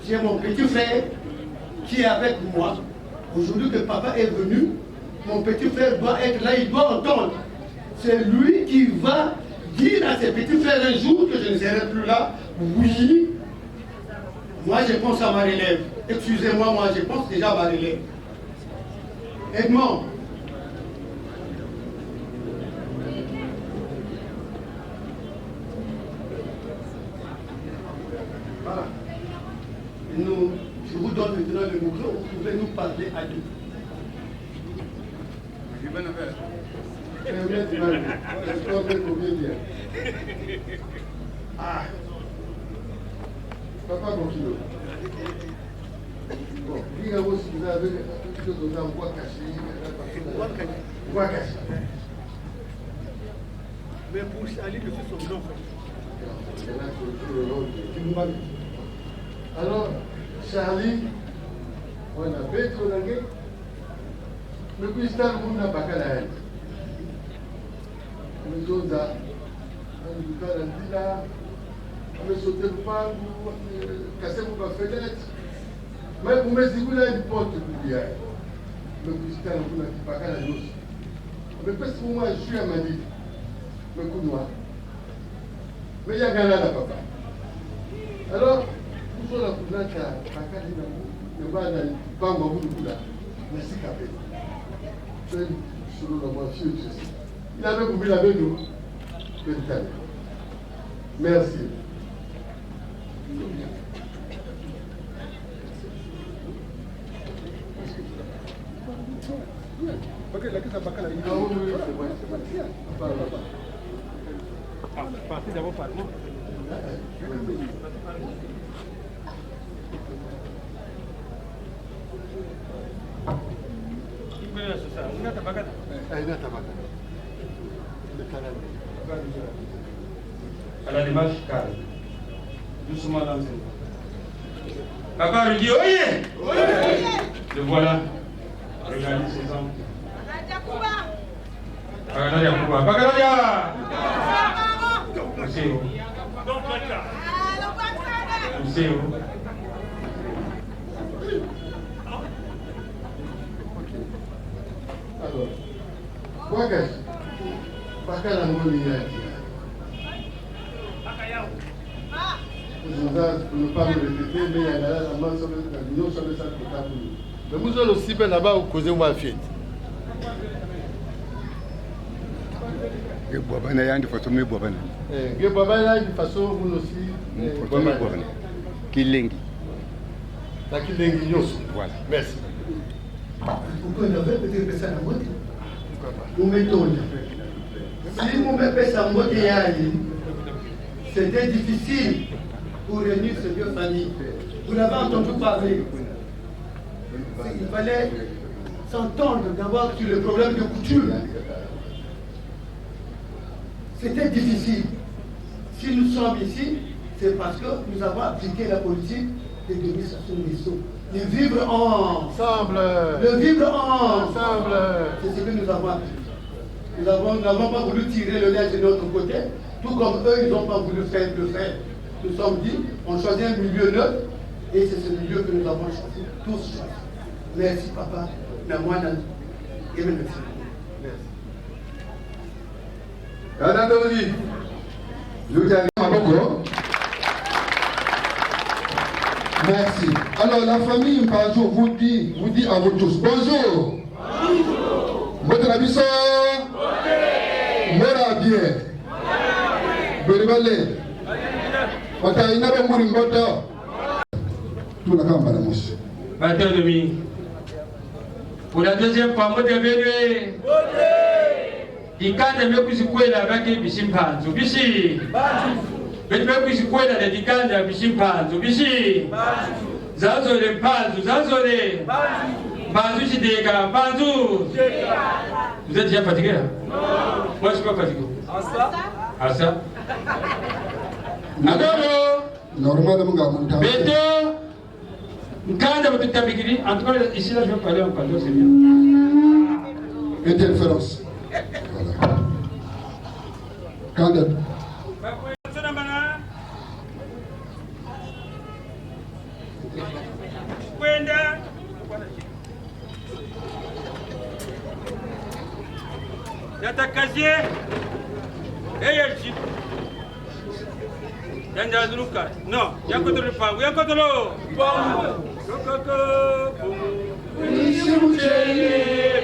J'ai mon petit frère qui est avec moi. Aujourd'hui que papa est venu, mon petit frère doit être là, il doit entendre. C'est lui qui va dire à ses petits frères un jour que je ne serai plus là. Oui, moi je pense à ma relève. Excusez-moi, moi je pense déjà à ma relève. Edmond. Voilà. Je vous donne maintenant le micro, vous pouvez nous parler à nous. Ah. Papa Bokilo. Bon, lui aussi, vous avez quelque chose dans un bois caché. Bois caché. Mais pour Charlie, je suis son nom. Alors, Charlie, on a fait trop d'anglais. Mais puis, c'est un monde n'a pas qu'à la haine. Nous autres, on a dit là, on a sauté le pan, cassé mon fenêtre. Mais pour me dire, vous avez une porte pour bien. Mais puis, c'est un monde n'a pas qu'à la douce. Mais parce que moi, je suis à Mali. Mais coup noir. Mais il y a un gars là, papa. Alors, nous sommes là pour la caca, nous va dans le banc au bout du bout là. Merci, Capé. C'est sur le mois, il avait oublié la nous. Merci. Partez d'abord par moi. À la démarche calme. Doucement dans le Papa lui dit oyez! Le voilà. Regardez ses hommes. Bagadadia Kuba. Bagadadia! Museo. Museo. Alors, quoi que pas qu'à la monnaie. Pour ne pas me répéter, mais il y a la main sur le sac de table. Mais vous allez aussi bien là-bas, vous causez moi fête. Bobana yandi façon me bobana. Eh, bobana yandi façon vous aussi. Bobana. Kilengi. La Kilengi Yosu. Voilà. Merci. Pourquoi on avait peut-être ça dans votre? Vous m'étonnez. Si vous me faites ça, c'était difficile pour réunir ces deux familles. Vous l'avez entendu parler. Il fallait s'entendre d'abord sur le problème de couture. C'était difficile. Si nous sommes ici, c'est parce que nous avons appliqué la politique de l'administration des sceaux. Le vivre ensemble. Le vivre ensemble. C'est ce que nous avons appliqué. Nous n'avons pas voulu tirer le lait de notre côté, tout comme eux, ils n'ont pas voulu faire le faire. Nous sommes dit, on choisit un milieu neutre, et c'est ce milieu que nous avons choisi, tous choisi. Merci papa, Namwana, et merci. Merci. Merci. Alors la famille Mpajo vous dit à vous tous bonjour. Votre abisso. Mora bien. Beribale. Wata inabe muri ngoto. Tout la kamba la mouche. Matin demi. Pour la deuxième fois, moi je vais il quand même que c'est la avec Bishimpanzo. Bishi. Mais que c'est quoi la dédicane à Bishimpanzo. Bishi. Zazo le Panzo, Zazo le Panzo Chidega, Panzo. Vous êtes déjà fatigué là? Non. Moi je suis pas fatigué. Ah ça? Adoro. Normalement, Beto. Quand vous êtes habitué, en tout cas ici là je vais parler en parlant, c'est bien. Interférence. Voilà. Quand Yatakazie Eyelchi Yanda Luka no yakotolo pangu yakotolo pangu kokoko Nishimchele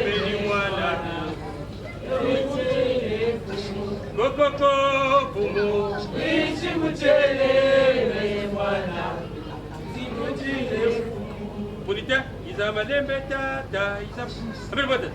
beni mwana kokoko pumu Nishimchele beni mwana Nishimchele Polite Izamalembe tata Izamalembe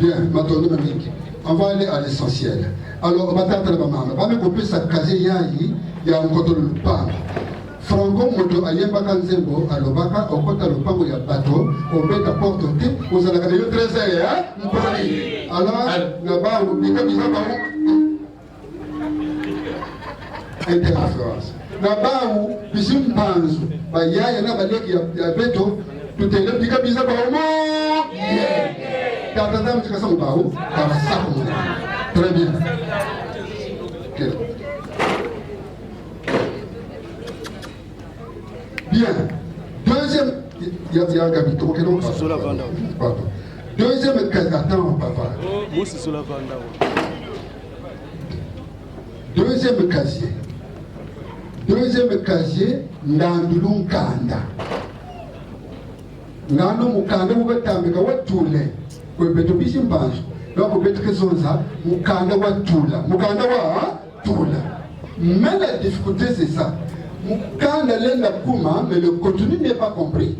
bien, maintenant, on va aller à l'essentiel. Alors, on va tenter la maman. On va couper sa casier yayi, il y a un côté de pan. Franco moto ayemba kanzembo alobaka okota lopango ya bato obeta porte te ozalaka na yo trésor ya mponi. Alors, na ba ubika bizaba interférence. Na ba bisim panzo ba yaya na baleki ya beto tutele bika bizaba omo. Tata mtika sa mbao, tata sa mbao. Très bien. Bien. Il y a un capitaine. Pardon. Deuxième casier, attends, papa. Deuxième casier. Deuxième casier, Nandulun Kanda. Nando Mukanda, vous êtes avec Watule. Vous êtes au Bishim Banjo. Donc, vous êtes raison ça, Mukanda Watula. Mukanda Watula. Mais la difficulté, c'est ça. Mukanda l'enda Kuma, mais le contenu n'est pas compris.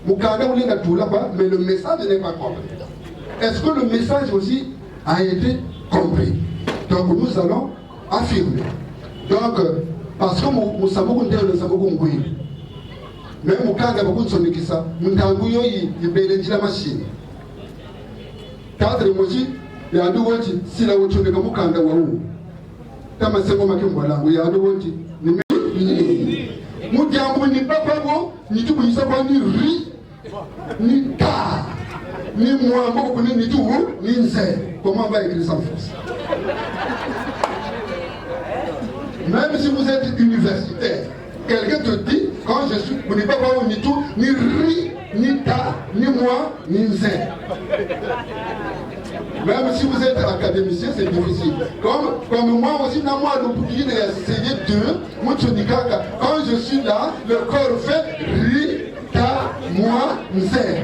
Mukanda l'enda Tula, mais le message n'est pas compris. Est-ce que le message aussi a été compris? Donc, nous allons affirmer. Donc, parce que nous savons que nous savons que mais Mukanda beaucoup de son équissa, nous avons eu la machine. Quatre mois, il y a deux mois, si la voiture de Mukanda ou Tama Sebo Makimbola, il y a deux mois, nous diamons ni papa, ni tout, ni savons ni riz, ni ta, ni moi, ni tout, ni nzé. Comment on va écrire ça en France? Même si vous êtes universitaire, quelqu'un te dit, quand je suis, vous n'êtes pas voir ni tout, ni ri, ni ta, ni moi, ni nzé. Même si vous êtes académicien, c'est difficile. Comme moi aussi, moi, le essayé de, moi, quand je suis là, le corps fait ri, ta, moi, nzé.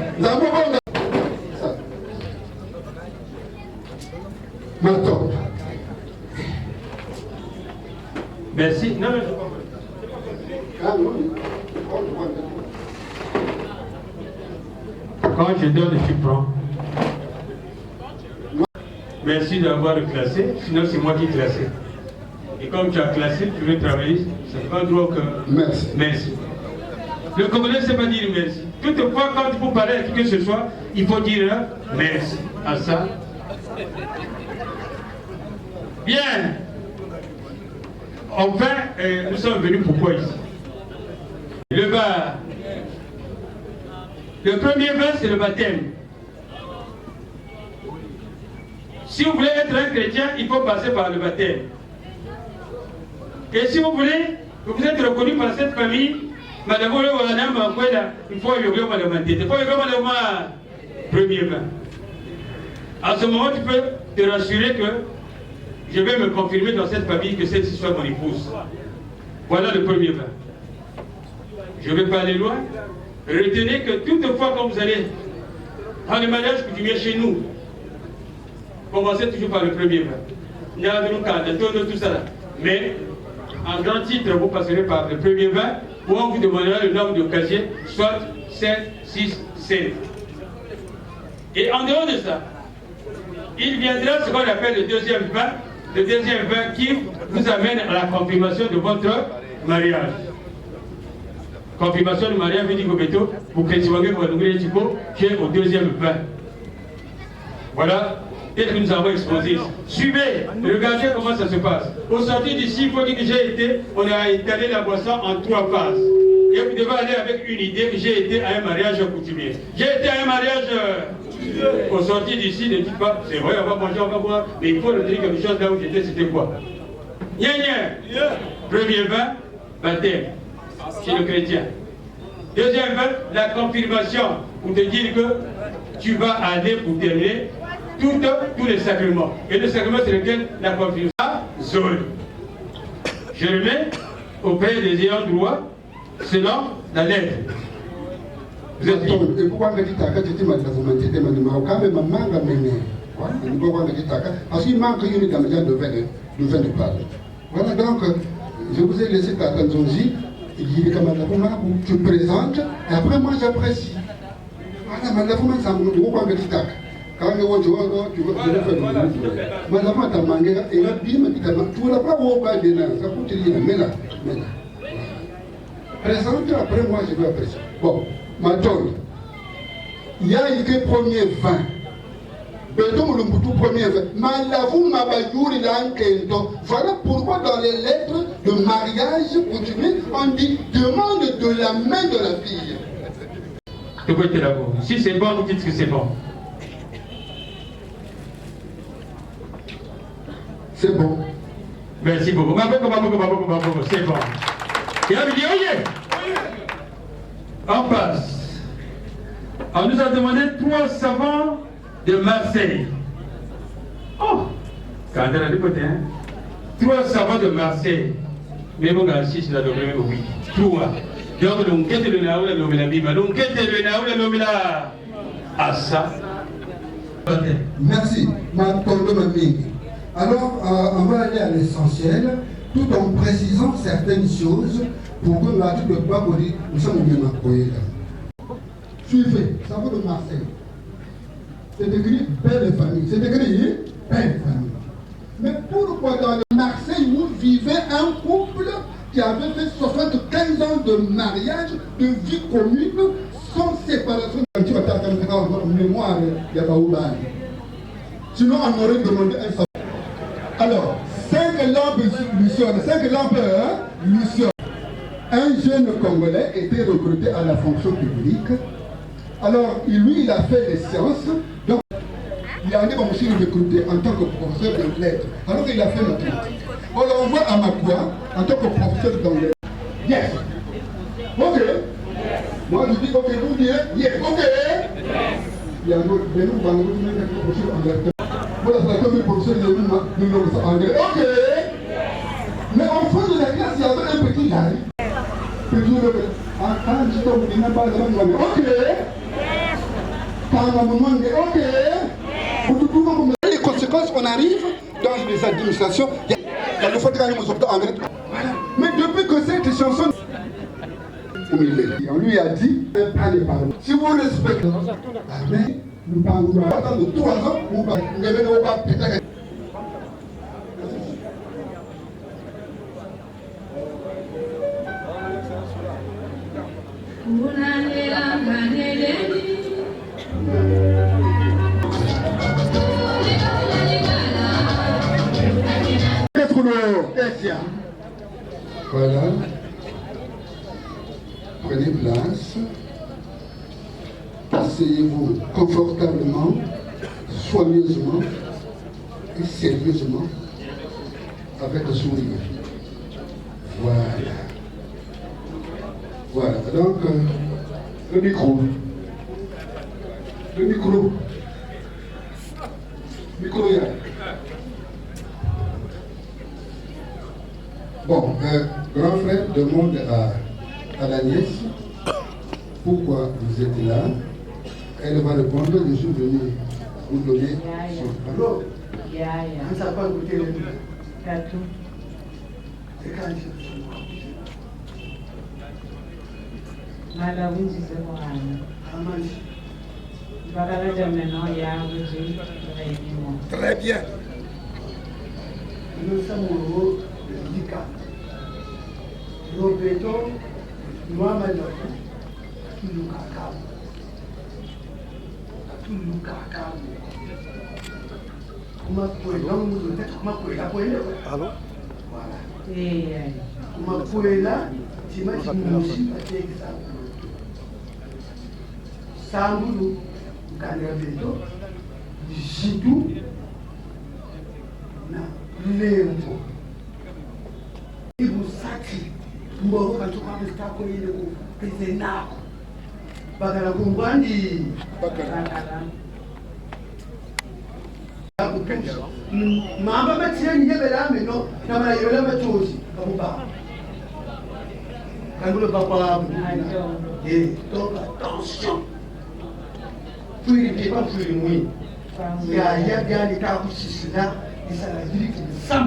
Maintenant. Merci. Non, mais... Quand je donne, tu prends. Merci d'avoir classé, sinon c'est moi qui classé. Et comme tu as classé, tu veux travailler, c'est pas droit que... Merci. Merci. Le Congolais ne sait pas dire merci. Toutefois, quand il faut parler à qui que ce soit, il faut dire merci à ça. Bien. Enfin, nous sommes venus pourquoi ici? Le bar. Le premier vin, c'est le baptême. Si vous voulez être un chrétien, il faut passer par le baptême. Et si vous voulez, vous êtes reconnu par cette famille, madame, il faut y avoir madame. Il faut y avoir madame premier vin. À ce moment, tu peux te rassurer que je vais me confirmer dans cette famille que celle-ci soit mon épouse. Voilà le premier vin. Je ne vais pas aller loin. Retenez que toutefois, quand vous allez dans le mariage coutumier chez nous, commencez toujours par le premier vin. Tout ça là. Mais en grand titre, vous passerez par le premier vin où on vous demandera le nombre de casiers, soit 7, 6, 7. Et en dehors de ça, il viendra ce qu'on appelle le deuxième vin qui vous amène à la confirmation de votre mariage. Confirmation du mariage, vous dites que vous chrétiennes, qui est au deuxième vin. Voilà, tel que nous avons exposé ici. Suivez, regardez comment ça se passe. Au sortir d'ici, il faut dire que on a étalé la boisson en 3 phases. Et vous devez aller avec une idée que j'ai été à un mariage coutumier. J'ai été à un mariage... Au sortir d'ici, ne dites pas, c'est vrai, on va manger, on va boire, mais il faut le dire quelque chose là où j'étais, c'était quoi? Premier vin, baptême, chez le chrétien. Deuxième vin, la confirmation, pour te dire que tu vas aller pour terminer tous les sacrements. Et le sacrement, c'est lequel? La confirmation. Zone. Je le mets au père des ayants droit, selon la lettre. Vous êtes libre. Parce qu'il manque une gamme de vin de parler. Voilà, donc, je vous ai laissé ta Tanzonzi, tu présentes, et après moi j'apprécie. Voilà, madame, ça me dit quand tu veux faire le madame, ta mangé, et la bime, tu ne l'as pas au bas de nains, ça coûte rien, mais là. Présente, après moi je vais apprécier. Bon. Maintenant, il y a écrit premier vin. Voilà pourquoi dans les lettres de mariage coutumier, on dit demande de la main de la fille. Si c'est bon, vous dites que c'est bon. C'est bon. Merci beaucoup. C'est bon. Et là, il dit, on passe. On nous a demandé 3 savants de Marseille. Oh, quand on a dit côté, 3 savants de Marseille. Mais bon, si c'est la domaine, oui. 3. Donc, on quitte le naoula, l'homme la Bible. On quitte le naoula, l'homme la. Ah, ça. Merci. Alors, on va aller à l'essentiel, tout en précisant certaines choses pour que la toute ne pas dire nous sommes au même accueil. Suivez, ça va de Marseille. C'est écrit belle famille. C'est écrit belle famille. Mais pourquoi dans Marseille vous vivez un couple qui avait fait 75 ans de mariage, de vie commune, sans séparation? Mémoire, il n'y a pas où. Sinon, on aurait demandé un savant. Alors, 5 lampes Lucien, 5 lampes Lucien. Un jeune Congolais était recruté à la fonction publique. Alors, lui, il a fait les sciences. Donc, il a été aussi recruté en tant que professeur de lettres. Alors qu'il a fait le truc. On l'envoie à Makwa en tant que professeur d'anglais. Yes. Ok. Moi, je dis ok, vous dites yes. Ok. Il y a un autre, mais nous, on va professeur d'anglais. Voilà, c'est comme le professeur de anglais. Ok. Mais en fond de la classe, il y avait un petit gars. Ok. Les conséquences, on arrive dans les administrations. Mais depuis que cette chanson, on lui a dit, si vous respectez, nous parlons de 3 ans, vous allez voilà. Prenez place. Asseyez-vous confortablement, soigneusement et sérieusement avec le sourire. Voilà. Voilà. Donc, le micro. Le micro. Micro, là. Bon, grand frère demande à la nièce pourquoi vous êtes là. Elle va répondre, je suis venu vous donner son parole. On ne sait pas goûter le gâteau. C'est quand Madame, vous dites moi. Très bien. Nous sommes au niveau de l'ICA. Nous répétons, nous avons tout le cacao. Tout le cacao. Comment pouvez vous peut-être comment pouvez la poêle? Allô? Voilà. Comment pouvez là? Tu m'as dit aussi, par exemple. Sambulu, Kanabeto, Jitu, na Lembo. Ibu Sati, Mbo Kantuka Mistako Yeleko, Pezenako. Bakala Kumbandi. Bakala. Mamba Matien Yebela, mais non, Namala Yola Matosi, Kamuba. Kangulo Papa. Et donc attention. Puis il n'est pas plus loin. Il y a bien les cas où c'est là, et ça la vie qui est sans.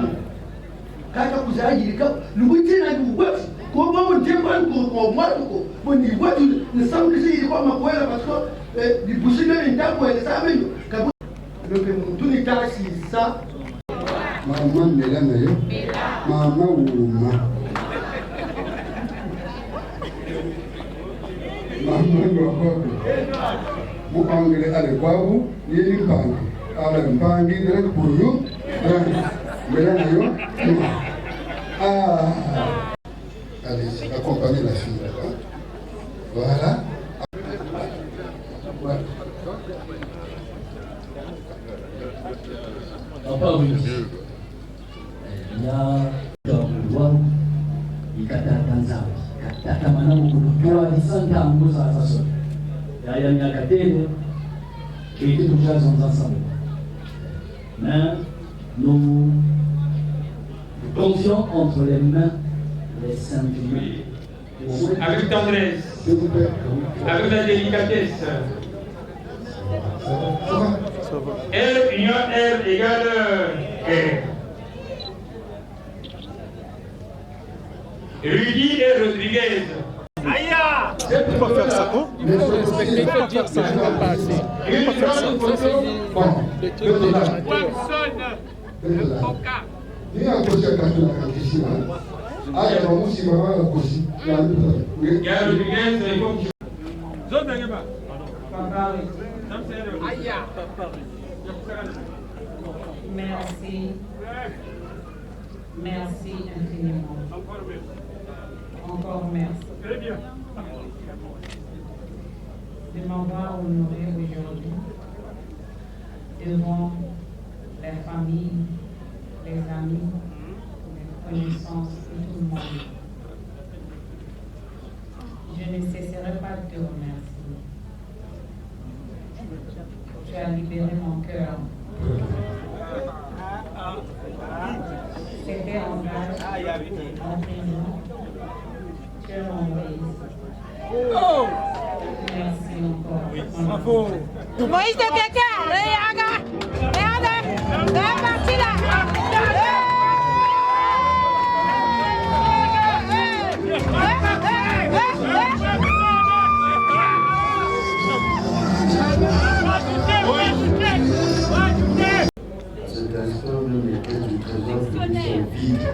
Quand vous avez dit que le week-end a eu web, comment on dit qu'on voit tout, on dit ouais, nous sommes ici, il va m'appeler parce que les bouchées de l'État pour les amis. Le tout l'État, c'est ça. Maman Mélanie, maman Ouma. Maman Ouma. Vous anglais allez voir vous, il y a une banque. Alors, une banque direct pour vous. Ah, allez, accompagnez la fille là-bas. Voilà. Ouais. Papa, oui. Il y a un droit, il y a un droit, il y a un droit, il y a un droit, il y a Ayamiakatele, qui étaient déjà ensemble. Mais nous confions entre les mains les sentiments. Avec tendresse, avec la délicatesse. R union R égale R. Rudy et Rodriguez. Aïe! On peut pas faire ça, non? On peut pas faire ça, on va passer. On peut pas faire ça. Merci. Merci infiniment. Encore merci. Très bien. De m'avoir honoré aujourd'hui devant les familles, les amis, les connaissances et tout le monde. Je ne cesserai pas de te remercier. Tu as libéré mon cœur. C'était en gage, en prison. Tu es envoyé. Oh! Merci encore. Bravo. Moïse de quelqu'un, regarde, la partie là. Cet instant ne m'était du trésor que du son vide.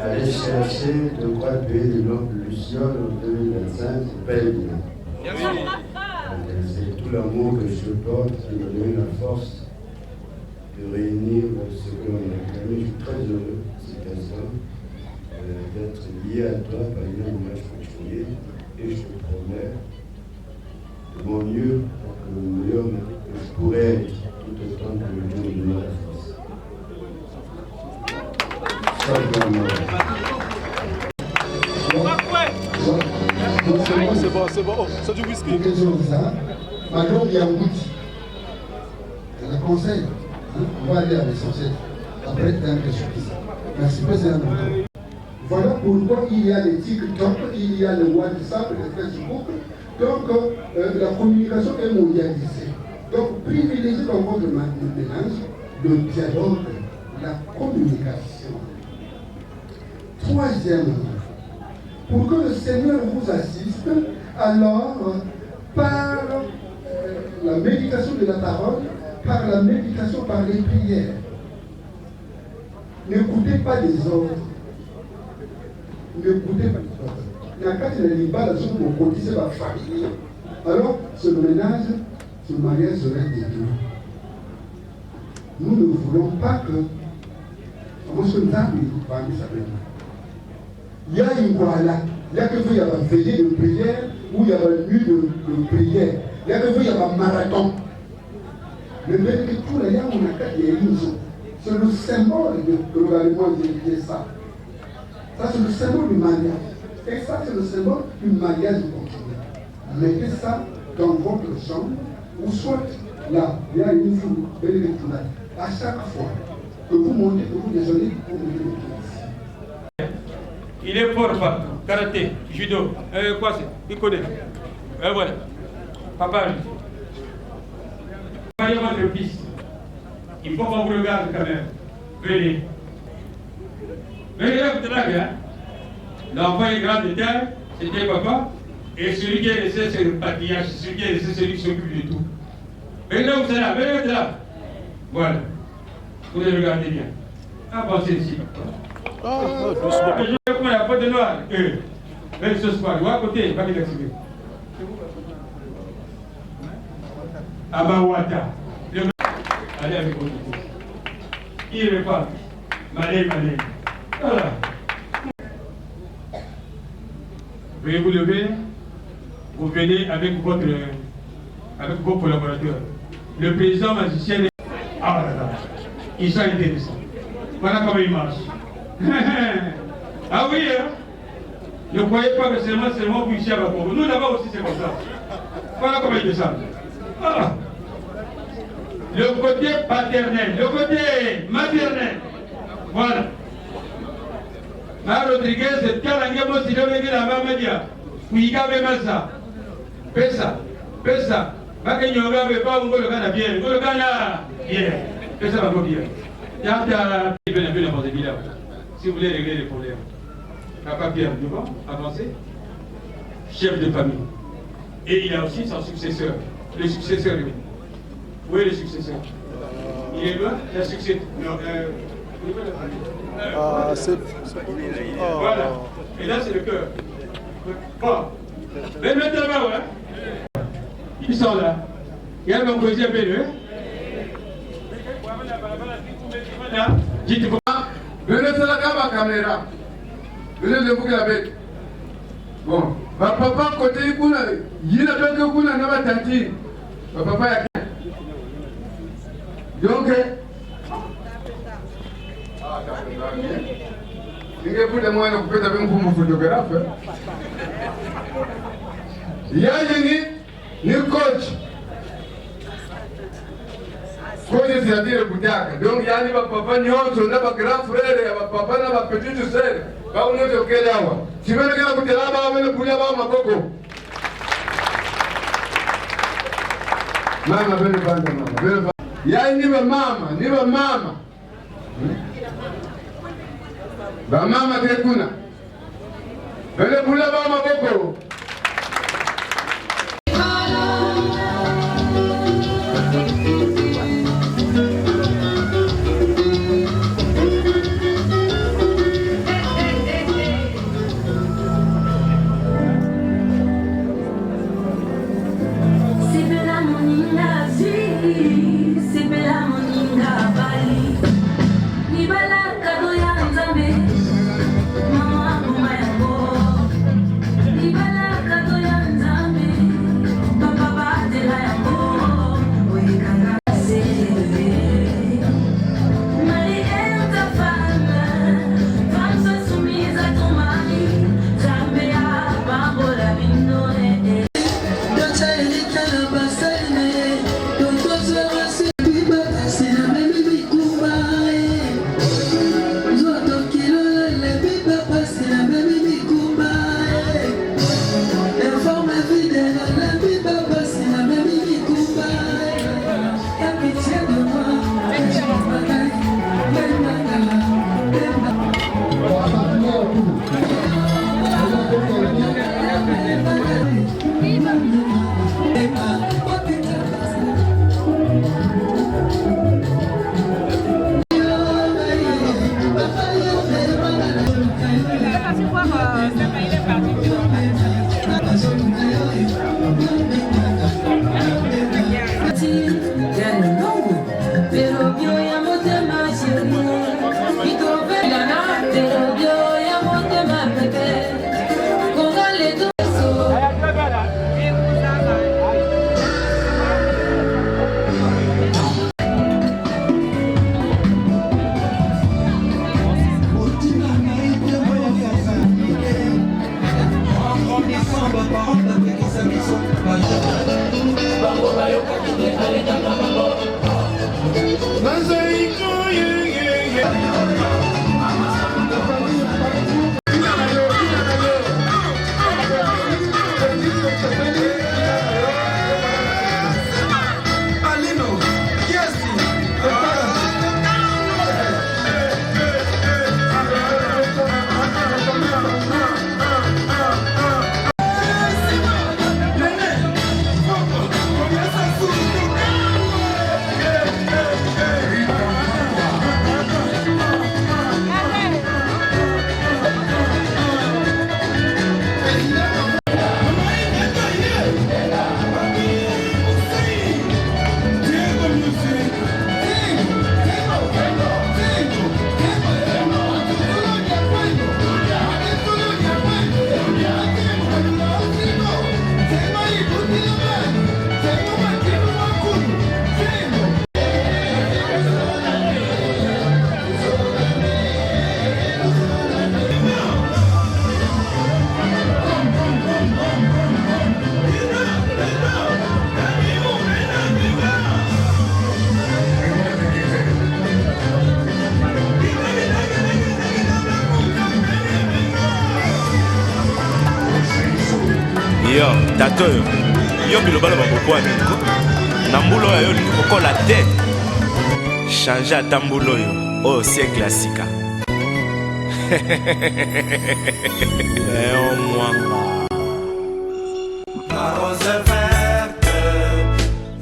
Aller chercher de quoi payer de l'homme Luciole en 2025, c'est pas évident. C'est tout l'amour que je porte qui m'a donné la force de réunir ce que l'on a réclamé. Je suis très heureux cet instant d'être lié à toi par une image coutumier et je te promets de mon mieux pour que le meilleur que je pourrais être tout autant que le Dieu me donne la force. C'est bon. Oh, c'est du whisky. Madame Yangouti, je le conseille. On va aller à l'essentiel. Après, c'est un peu suffisant. Merci, président. Voilà pourquoi il y a les TikTok, il y a le WhatsApp, le Facebook. Donc, la communication est mondialisée. Donc, privilégiez dans votre ménage le dialogue, la communication. Troisièmement, pour que le Seigneur vous assiste, alors, par la méditation de la parole, par la méditation, par les prières, n'écoutez pas les ordres. N'écoutez pas les ordres. Il y a quand il y a des balles, on cotisait la famille. Alors, ce ménage, ce mariage serait détruit. Nous ne voulons pas que. Il y a une voilà. Il y a que il y a une veillée de prière ou il y a une nuit de prière. Il y a que il y a un marathon. Mais même que tout le monde a c'est le symbole de l'organisation de ça. Ça, c'est le symbole du mariage. Et ça, c'est le symbole du mariage continu. Mettez ça dans votre chambre, ou soit là, il y a une foule, à chaque fois que vous montez, que vous déjeunez, vous mettez le pied. Il est fort, papa. Karaté, judo, quoi c'est? Il connaît. Voilà. Papa, voyez votre fils. Il faut qu'on vous regarde quand même. Venez. Venez là, vous êtes là, bien. L'enfant est grand de terre, c'était papa. Et celui qui est resté, c'est le patriarche. Celui qui est resté, c'est celui qui s'occupe de tout. Venez là, vous êtes là. Venez, vous êtes là. Voilà. Vous les regardez bien. Avancez ici, papa. Je vais prendre la faute de noir. Venez ce soir. Ou à côté, pas qu'il active. Abawata. Allez avec vous. Il repart. Malé. Voilà. Veuillez vous lever. Vous venez avec vos collaborateurs. Le président magicien est... Ah là là. Ils sont intéressants. Voilà comment il marche. Ah oui, hein? Ne croyez pas que seulement vous ici à Bakongo. Nous là-bas aussi c'est comme ça. Voilà comment ils descendent. Ah. Le côté paternel, le côté maternel. Voilà. Ma Rodriguez, c'est Kalangemo, si je veux dire la maman dia. Oui, il y avait ça. Pesa. Baka nyoga be pas ngolo kana bien. Ngolo kana bien. Pesa va bien. Il y a un si vous voulez régler les problèmes. Papa Pierre devant, avancé. Chef de famille. Et il a aussi son successeur. Le successeur, lui. Où est le successeur? Il est loin, le successeur. Voilà. Et là, c'est le cœur. Bon. Mais maintenant, ouais. Ils sont là. Il y a mon poésie à Béné. Dites-moi. Venez sur la caméra. Venez de vous la bête. Bon. Papa, côté Kuna, il y a deux que Kuna n'a pas tanti. Papa, donc, il y a beaucoup de moyens pour faire un photographe. Il y a ni coach. Coach, c'est-à-dire Boudaka. Donc, il y a des papa nyonso, n'a pas grand frère, il y a papa n'a pas petite sœur. Bah, on est au Kédawa. Si vous voulez que vous là-bas, vous voulez que ma coco. Maman, venez prendre maman. Il y a ni ma maman. Ba mama de kuna. Venez pour là-bas ma coco. Yes, yo tato yo bilobala bakokwani na mbula oyo okola te change ata mbula oyo siècle asika mwanga Rose verte,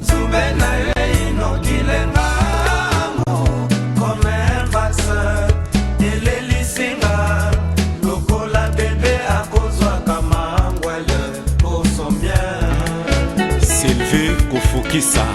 Zoubena inokilenga comme un vaccin, Elelisinga, lokola bébé à kozwa kama ngwele pour son bien. Sylvie Kofukisa.